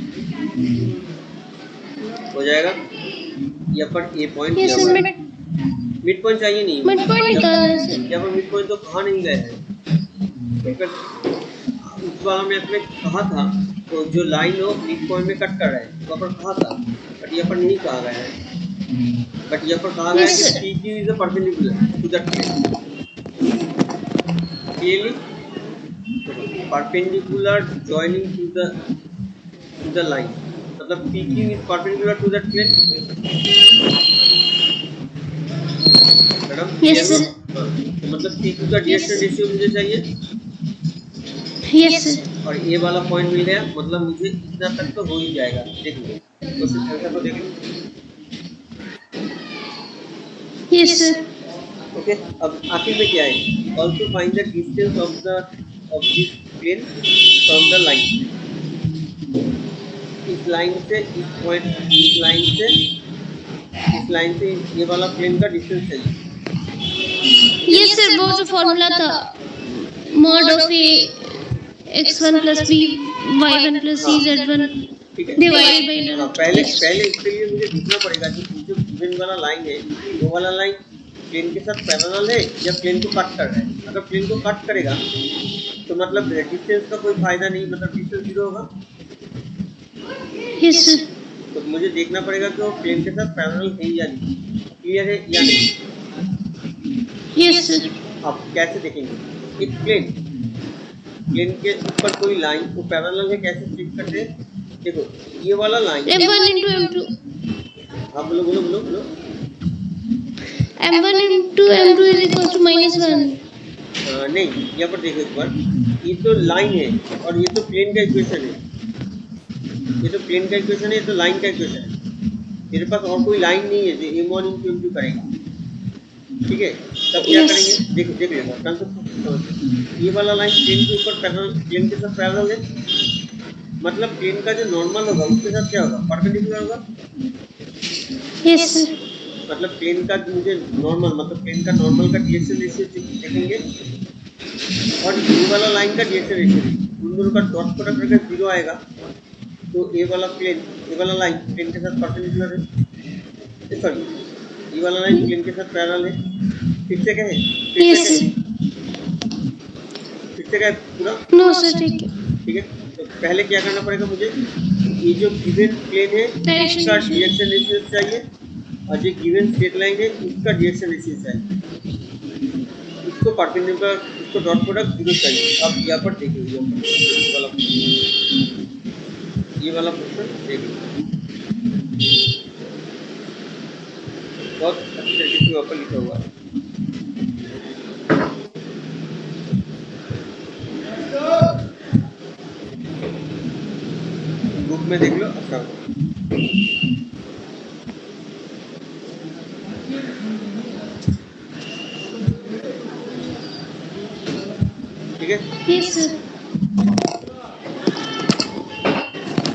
हो जाएगा। यहाँ पर ए पॉइंट दिया हुआ है, मिड पॉइंट चाहिए नहीं, मिड पॉइंट निकालना है सर। यहाँ पर मिड पॉइंट तो कहाँ नहीं गए हैं, उस वाला में आपने कहा था तो जो लाइन हो मिड पॉइंट में कट कर रहा है, वहाँ पर कहा था, बट यहाँ पर नहीं कहा गया है। बट यहाँ पर कहा गया है कि PQ is a perpendicular to that plane. Clearly, perpendicular joining to the line. मतलब PQ is perpendicular to that plane. Madam Yes sir. तो मतलब PQ का डायरेक्शन रेशियो मुझे चाहिए। Yes sir. और ये वाला पॉइंट मिल गया, मतलब मुझे इतना तक तो हो ही जाएगा। देखिए तो सिर्फ को देखेंगे। Yes sir. ओके, अब आखिर में क्या है, also find the distance of this plane from the line. इस लाइन से इस पॉइंट, इस लाइन से ये वाला प्लेन का डिस्टेंस चाहिए। यस सर, वो जो फॉर्मूला था mod of A x1 plus b y1 plus c z1 ठीक है, डिवाइडेड बाय पहले इसके लिए मुझे देखना पड़ेगा कि जो गिवन वाला लाइन है वो वाला लाइन प्लेन के साथ पैरेलल है या प्लेन को कट कर रहा है। अगर प्लेन को कट करेगा तो मतलब डिस्टेंस का कोई फायदा नहीं, मतलब डिस्टेंस 0 होगा। Yes sir. तो मुझे देखना पड़ेगा कि वो प्लेन के साथ पैरेलल है या नहीं, क्लियर है या नहीं। Yes sir. आप कैसे देखेंगे, एक प्लेन के ऊपर कोई लाइन वो पैरेलल है, कैसे चेक करते हैं? देखो ये वाला लाइन m1 into m2, हाँ बोलो बोलो बोलो बोलो। m1 into m2 is equal to -1। नहीं, यहाँ पर देखो एक बार, ये तो लाइन है और ये तो प्लेन का इक्वेशन है, ये तो प्लेन का इक्वेशन है, ये तो लाइन का इक्वेशन है। मेरे पास और कोई लाइन नहीं है जो m1 into m2 करेगा, ठीक है। तब क्या करेंगे, देख लेगा कंसेप्ट। ये वाला लाइन प्लेन के ऊपर पैरेलल, प्लेन के साथ पैरेलल है, मतलब प्लेन का जो नॉर्मल होगा उसके साथ क्या होगा, परपेंडिकुलर होगा। Yes sir. मतलब प्लेन का मुझे नॉर्मल, मतलब प्लेन का नॉर्मल का डायरेक्शन रेशियो देखेंगे, और ये वाला लाइन का डायरेक्शन रेशियो, उन दोनों का डॉट प्रोडक्ट अगर 0 आएगा तो ये वाला लाइन प्लेन के साथ परपेंडिकुलर है, सॉरी ये वाला लाइन प्लेन के साथ पैरेलल है। ठीक से कहे यस ठीक से कहे पूरा। नो सर ठीक है। ठीक है, तो पहले क्या करना पड़ेगा मुझे, ये जो गिवन प्लेन है Direction इसका ratio। डायरेक्शन रेशियो चाहिए और जो गिवन स्ट्रेट लाइन है उसका डायरेक्शन रेशियो चाहिए। इसको परपेंडिकुलर, इसको डॉट प्रोडक्ट 0 चाहिए। अब यहाँ पर देखिए ये वाला क्वेश्चन देखिए, बहुत अच्छी तरीके से यहाँ पर लिखा हुआ है। बुक में देख लो, अच्छा ठीक है। Yes sir.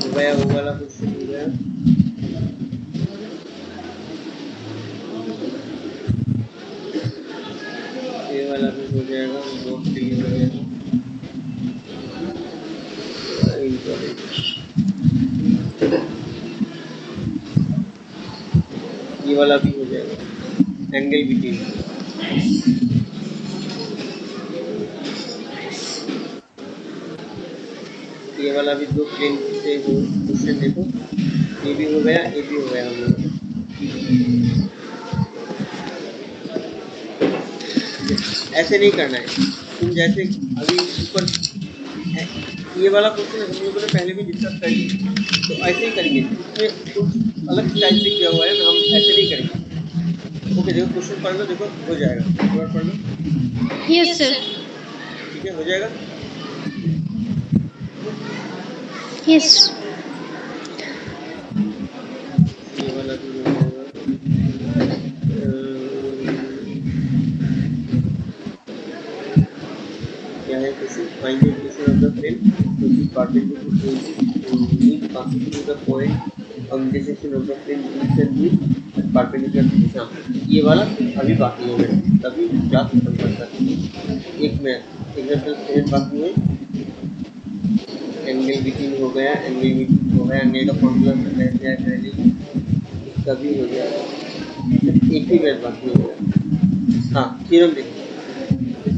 हो गया वो वाला क्वेश्चन हो गया। ये वाला भी हो जाएगा, बहुत क्लियर हो जाएगा। ये वाला भी हो जाएगा, एंगल बिटवीन। ये वाला भी दो प्लेन से क्वेश्चन देखो, ये भी हो गया, ये भी हो गया हम लोग। ऐसे नहीं करना है तुम, जैसे अभी ऊपर ये वाला क्वेश्चन हम लोगों ने पहले भी डिस्कस कर लिया, तो ऐसे ही करेंगे। इसमें कुछ अलग स्टाइल से किया हुआ है, हम ऐसे नहीं करेंगे। ओके, देखो क्वेश्चन पढ़ लो, देखो हो जाएगा, एक बार पढ़ लो। Yes sir. ठीक है, हो जाएगा। यस ये वाला भी हो जाएगा। क्या है question, find the equation of the plane which is constitute the point of intersection of the plane east and west and perpendicular to the sun। ये वाला अभी बाकी हो गया, तभी क्लास खत्म करता है। एक में एग्जांपल 7 बाकी है, एंगल बिटवीन हो गया, एंगल का फॉर्मूला कैसे है पहले, इसका भी हो गया। एक ही मैथ बाकी हो गया। हाँ, थ्योरम देखो,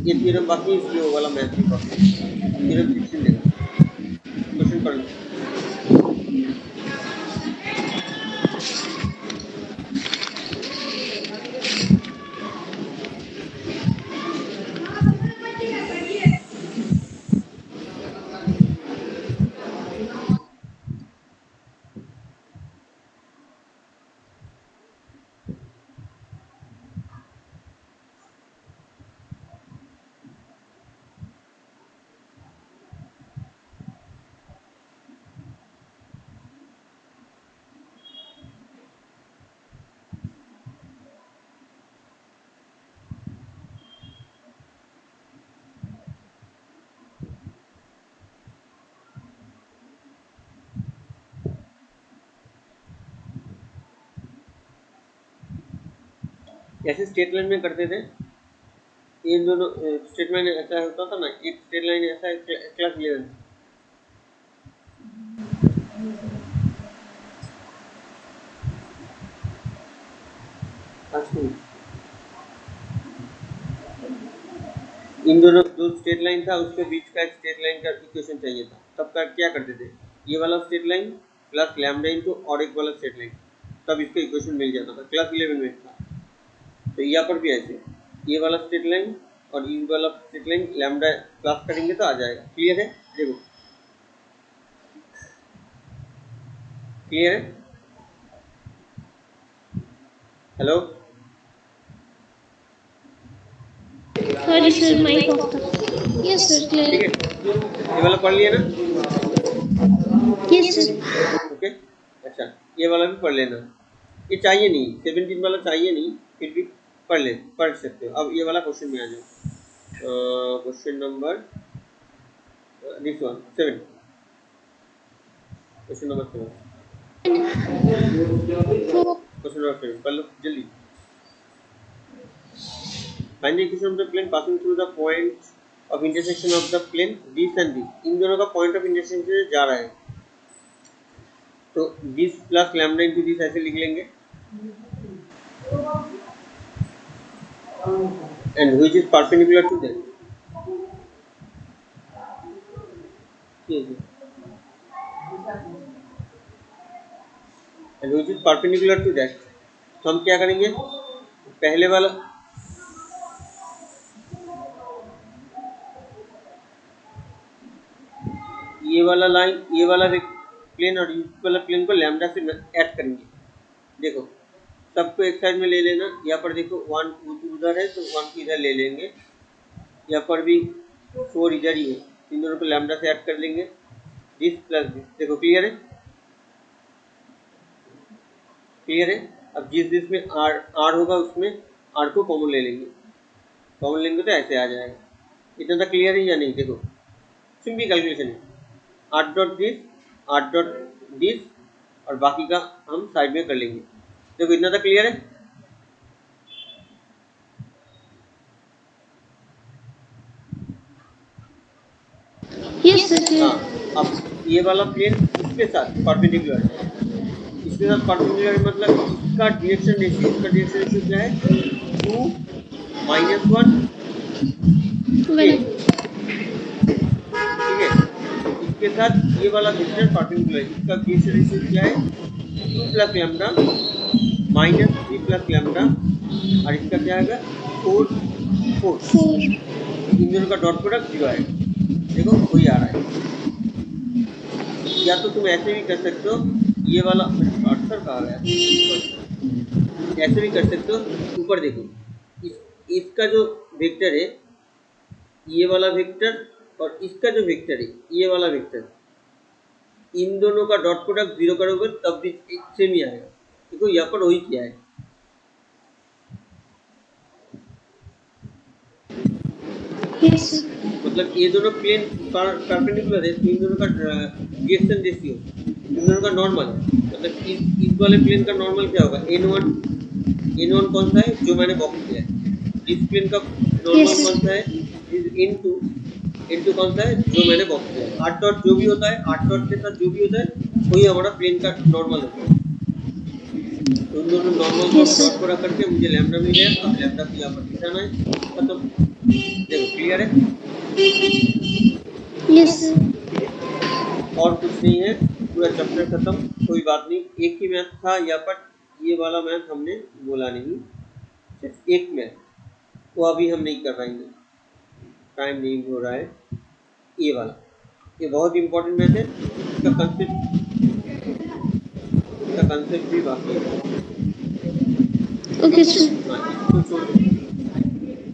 ये थ्योरम बाकी है, इसलिए वो वाला मैथ भी बाकी है। थ्योरम 16 देखो, क्वेश्चन पढ़ लो। ऐसे स्ट्रेट लाइन में करते थे, ये दोनों स्ट्रेट लाइन ऐसा होता था ना, एक स्ट्रेट लाइन ऐसा है क्लास 11। इन दोनों जो स्ट्रेट लाइन था उसके बीच का एक स्ट्रेट लाइन का इक्वेशन चाहिए था, तब का क्या करते थे, ये वाला straight line plus lambda into और एक वाला स्ट्रेट लाइन, तब इसका इक्वेशन मिल जाता था। क्लास 11 में था। तो यहाँ पर भी ऐसे ये वाला स्ट्रेट लाइन और ये वाला स्ट्रेट लाइन लैम्डा प्लस करेंगे तो आ जाएगा। क्लियर है? देखो क्लियर है? Hello, sorry sir, mike off था। यस सर, ठीक क्लियर। है, ये वाला पढ़ लिया ना? Yes sir. ओके, अच्छा ये वाला भी पढ़ लेना। ये चाहिए नहीं, 17 वाला चाहिए नहीं, फिर भी पढ़ सकते हो। अब ये वाला क्वेश्चन में आ जाओ, question number this one 7, question number 7, question number 7 पढ़ लो जल्दी। Find the equation of the plane passing through the point of intersection of the plane this and this, इन दोनों का पॉइंट ऑफ इंटरसेक्शन से जा रहा है, तो this plus lambda into this ऐसे लिख लेंगे, and which is perpendicular to that. ठीक है, and which is perpendicular to that, तो हम क्या करेंगे, पहले वाला ये वाला लाइन, ये वाला प्लेन और इस वाला प्लेन को लैम्डा से ऐड करेंगे। देखो सबको एक साइड में ले लेना, यहाँ पर देखो 1 उधर है तो 1 को इधर ले लेंगे, यहाँ पर भी 4 इधर ही है, इन दोनों को लैम्डा से ऐड कर लेंगे, दिस प्लस दिस। देखो क्लियर है, क्लियर है। अब जिस जिस में आर होगा उसमें आर को कॉमन ले लेंगे, कॉमन लेंगे तो ऐसे आ जाएगा। इतना तक क्लियर है या नहीं? देखो सिंपल कैलकुलेशन है, 8 डॉट दिस और बाकी का हम साइड में कर लेंगे। देखो इतना तक क्लियर है। Yes, sir. हाँ, अब ये वाला प्लेन इसके साथ परपेंडिकुलर है, इसके साथ परपेंडिकुलर मतलब इसका डायरेक्शन रेशियो, इसका डायरेक्शन रेशियो क्या है, 2 -1 Well, ठीक है। इसके साथ ये वाला वेक्टर परपेंडिकुलर है, इसका डायरेक्शन रेशियो क्या है, 2 प्लस लैम्डा -3 प्लस लैम्डा, और इसका क्या आएगा 4 4। 4. इन दोनों का डॉट प्रोडक्ट 0 आएगा। देखो वही आ रहा है। या तो तुम ऐसे भी कर सकते हो, ये वाला अक्सर कहा गया, ऐसे भी कर सकते हो। ऊपर देखो इसका जो वेक्टर है, ये वाला वेक्टर और इसका जो वेक्टर है, ये वाला वेक्टर, इन दोनों का डॉट प्रोडक्ट 0 करोगे तब भी सेम ही आएगा। देखो यहाँ पर वही किया है। Yes, sir. मतलब ये दोनों प्लेन परपेंडिकुलर है, इन दोनों का डायरेक्शन रेशियो, इन दोनों का नॉर्मल, मतलब इस वाले प्लेन का नॉर्मल क्या होगा, n1 कौन सा है जो मैंने बॉक्स किया है, इस प्लेन का नॉर्मल Yes. कौन सा है, n2 कौन सा है जो मैंने बॉक्स किया है। 8 डॉट जो भी होता है, 8 डॉट के साथ जो भी होता है वही हमारा प्लेन का नॉर्मल होता है। तो उन दोनों नॉर्मल को Yes, sir. डॉट पूरा करके मुझे लैम्डा मिल गया, अब लैम्डा को यहाँ पर दिखाना है, खत्म। देखो क्लियर है। Yes, sir. और कुछ नहीं है, पूरा चैप्टर खत्म, कोई बात नहीं। एक ही मैथ था यहाँ पर, ये वाला मैथ हमने बोला नहीं, सिर्फ एक मैथ, वो अभी हम नहीं कर पाएंगे, टाइम नहीं हो रहा है। ये वाला, ये बहुत इंपॉर्टेंट मैथ है, इसका कंसेप्ट भी बाकी है। Okay, sir. हाँ, इसको छोड़ दो,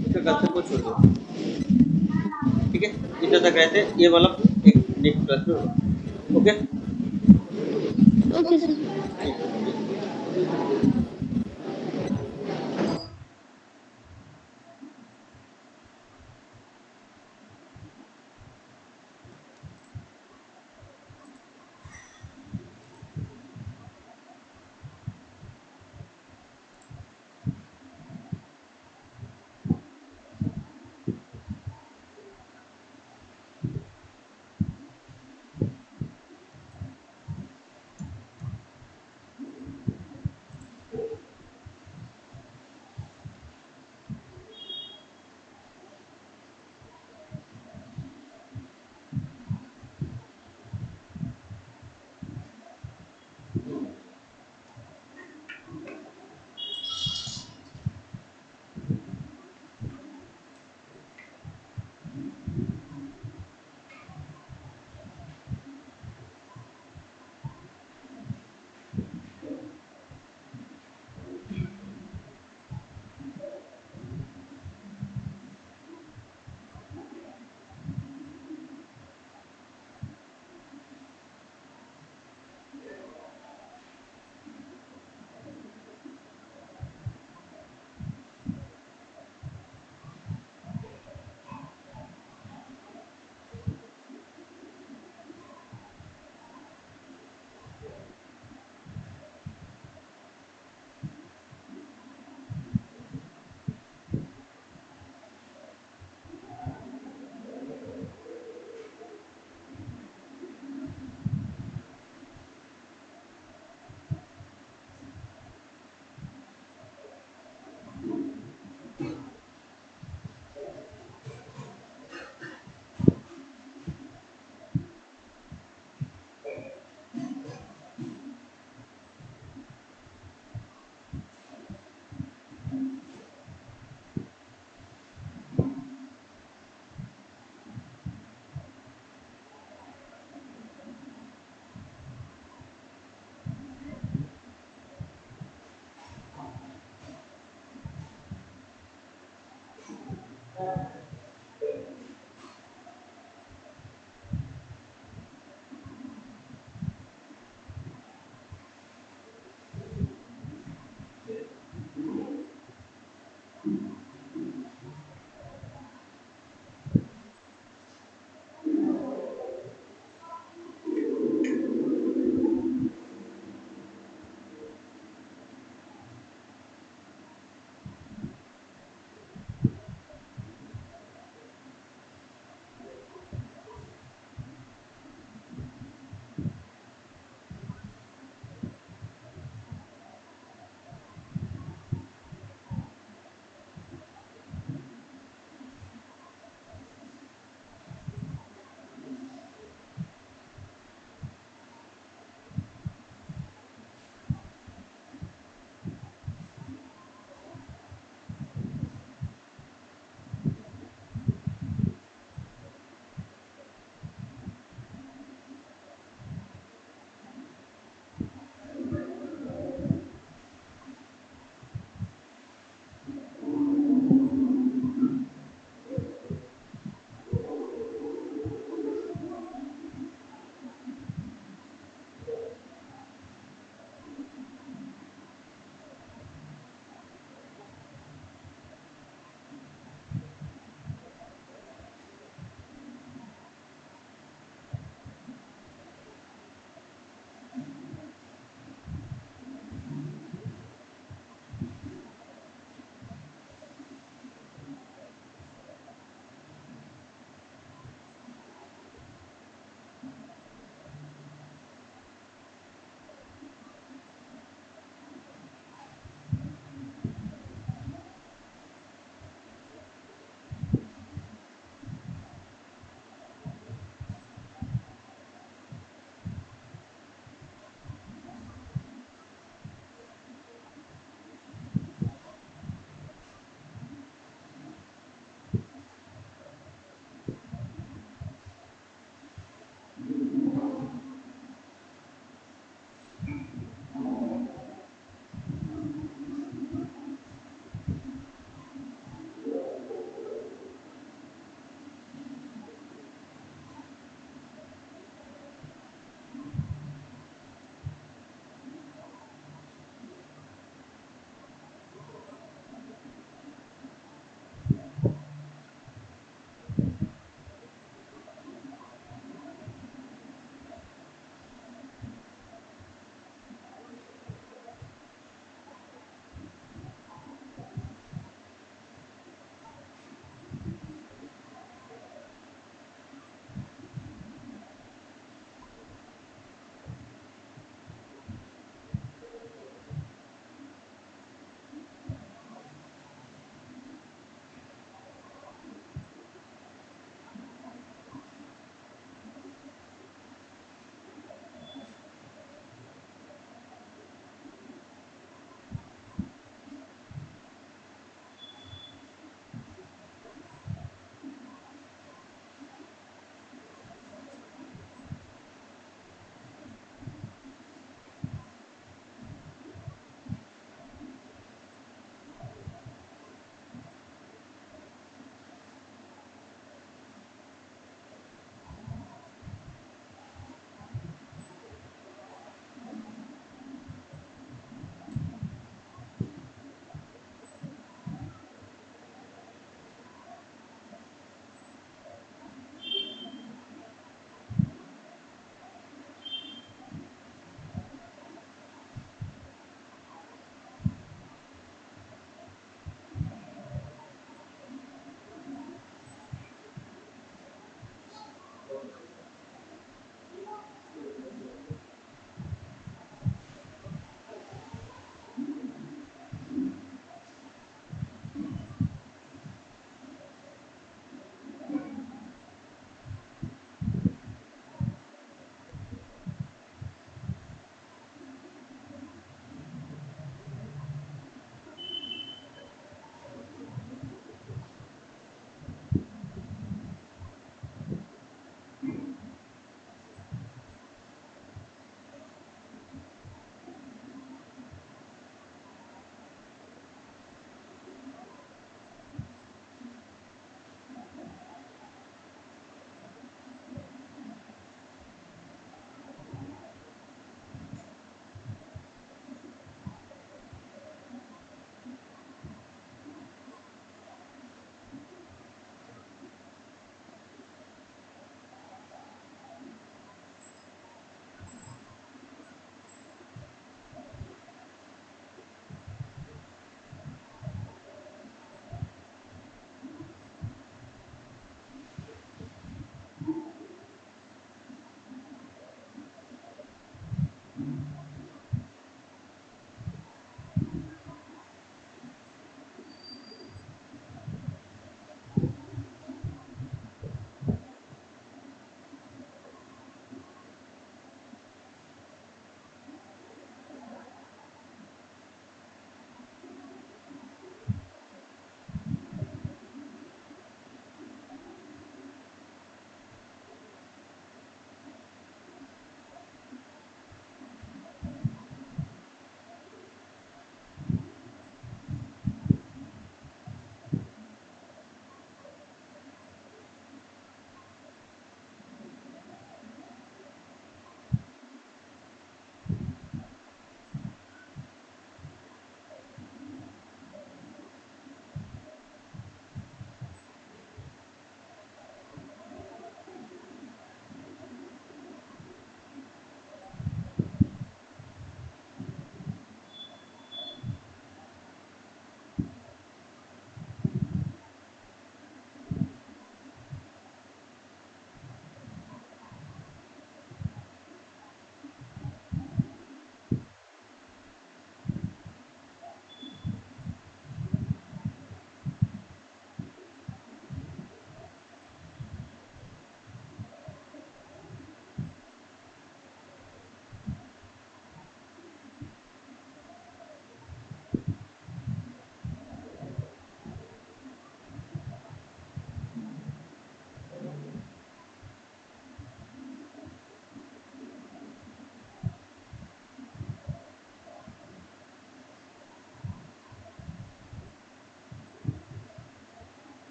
इसका कंसेप्ट को छोड़ दो, ठीक है। इतना तक रहते हैं, ये वाला एक नेक्स्ट क्लास में होगा। Okay, Okay, sir. ठीक है।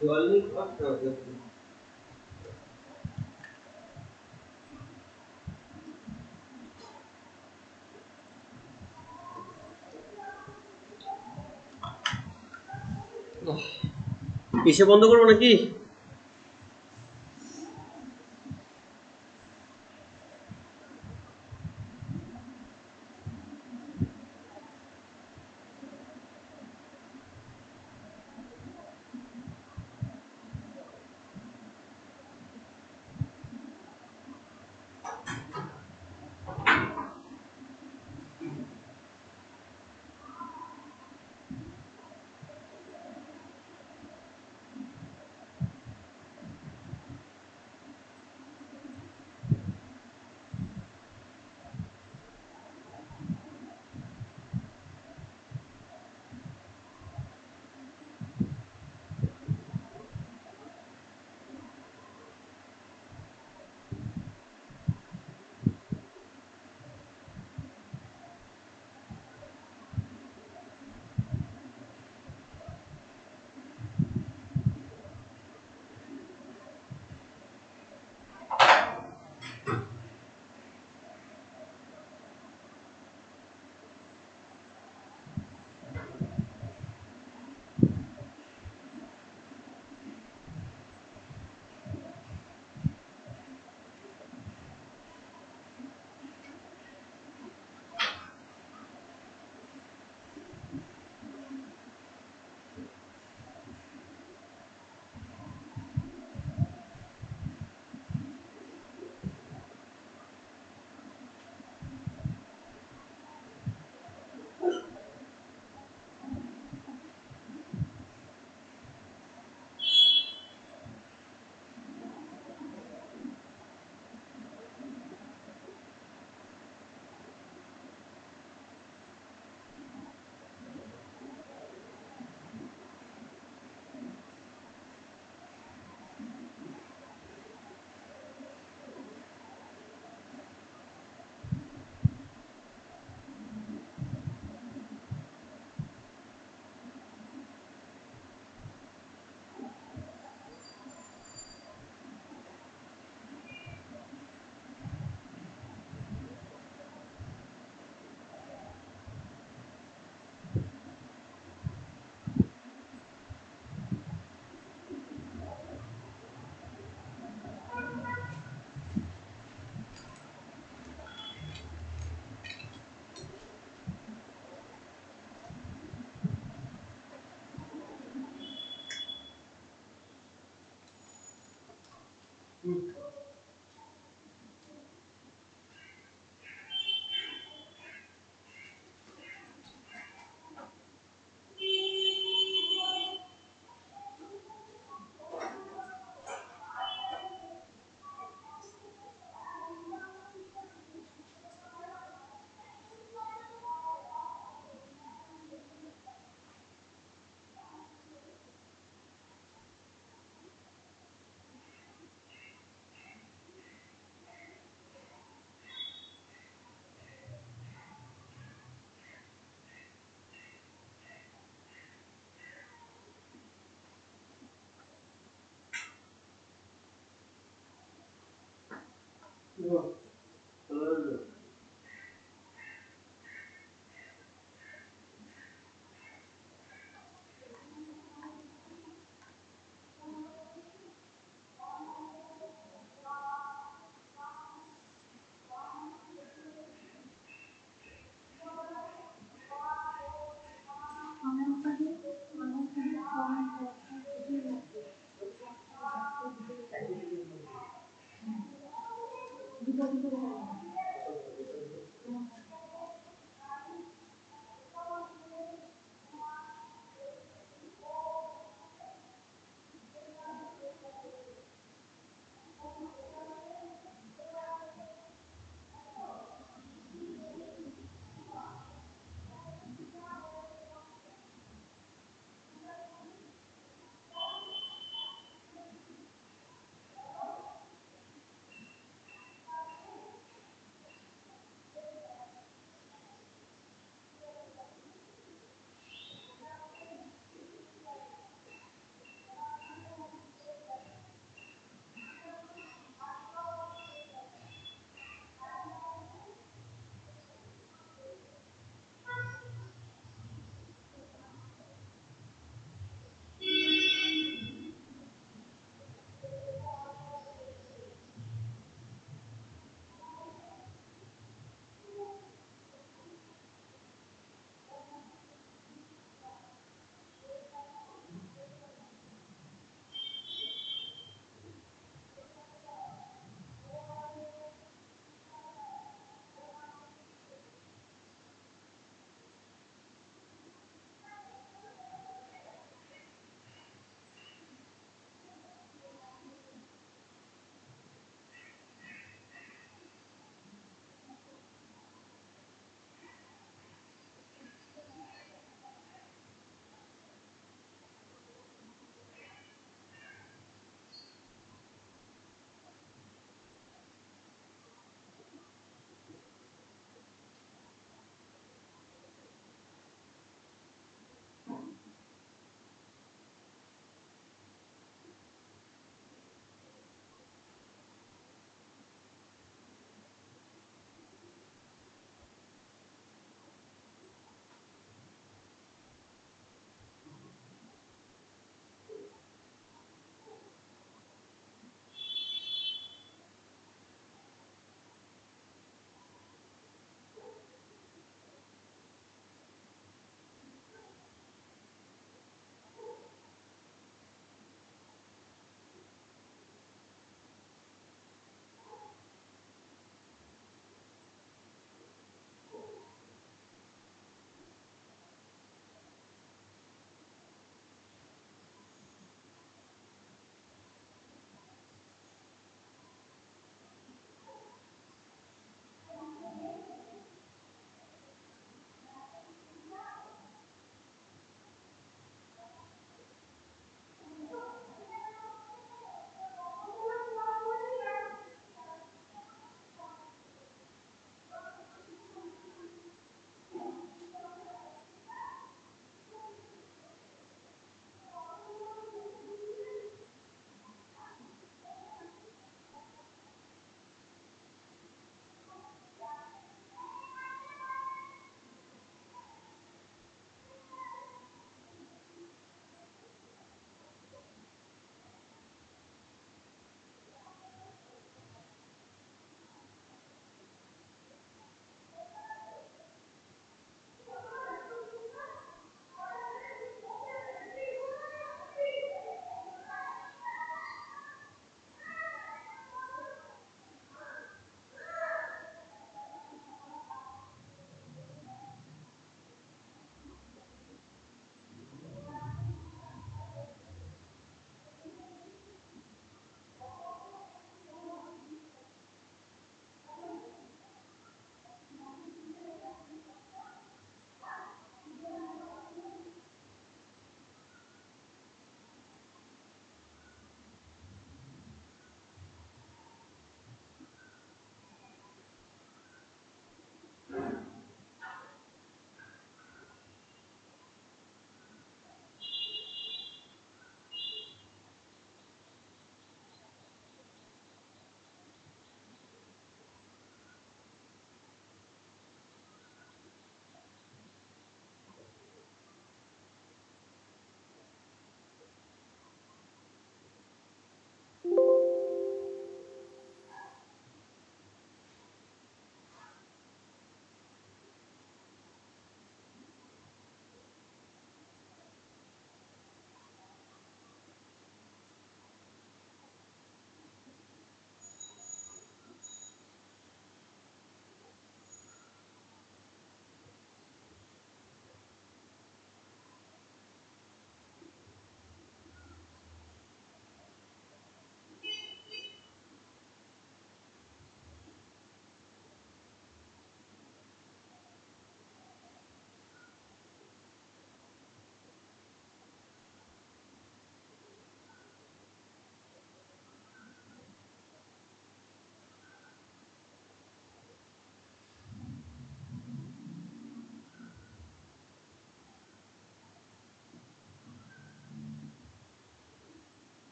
Dwelling of geography. কিসে বন্ধ করবো নাকি?